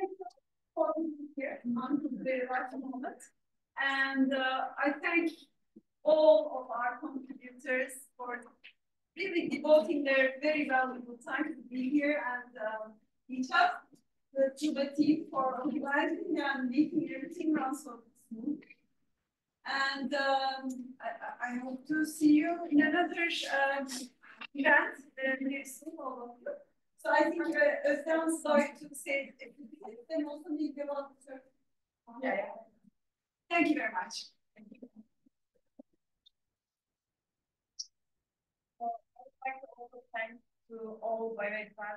you for being here until the right moment. And I thank all of our contributors for really devoting their very valuable time to be here and each of the team for organizing and making everything run so smooth. And I hope to see you in another event very soon, all of you. So I think Özlem's going to say then also need about yeah. Thank you very much. Thank you. I would like to also thank to all BioExcel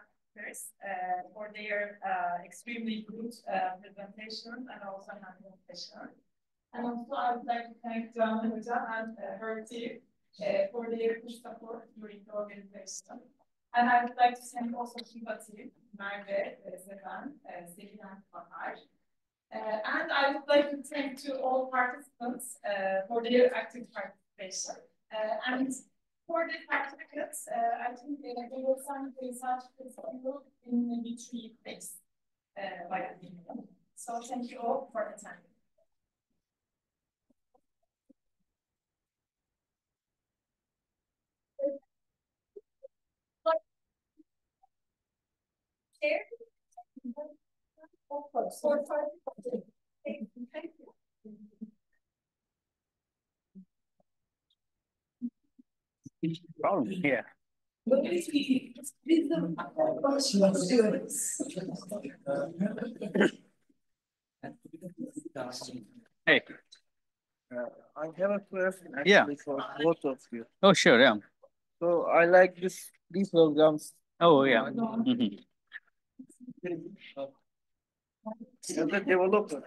for their extremely good presentation and also handling session. And also I would like to thank Canan Hoca and her team for their push support during the organization. And I would like to thank also Kiva team, Merve, Sevan, Selin and Bahar. And I would like to thank to all participants for their active participation. And for the certificates, I think they will send the certificates in maybe 3 days by the email. So thank you all for the time. Of course. Thank you. Problem, yeah. Hey. I have a question Yeah. for both of you. Oh, sure, yeah. So I like these programs. Oh, yeah. Mm-hmm. As a developer,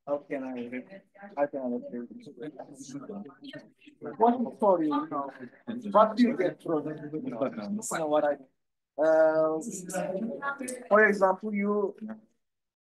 how can I understand? What is for you now? What do you get from it? You know what I mean. For example, you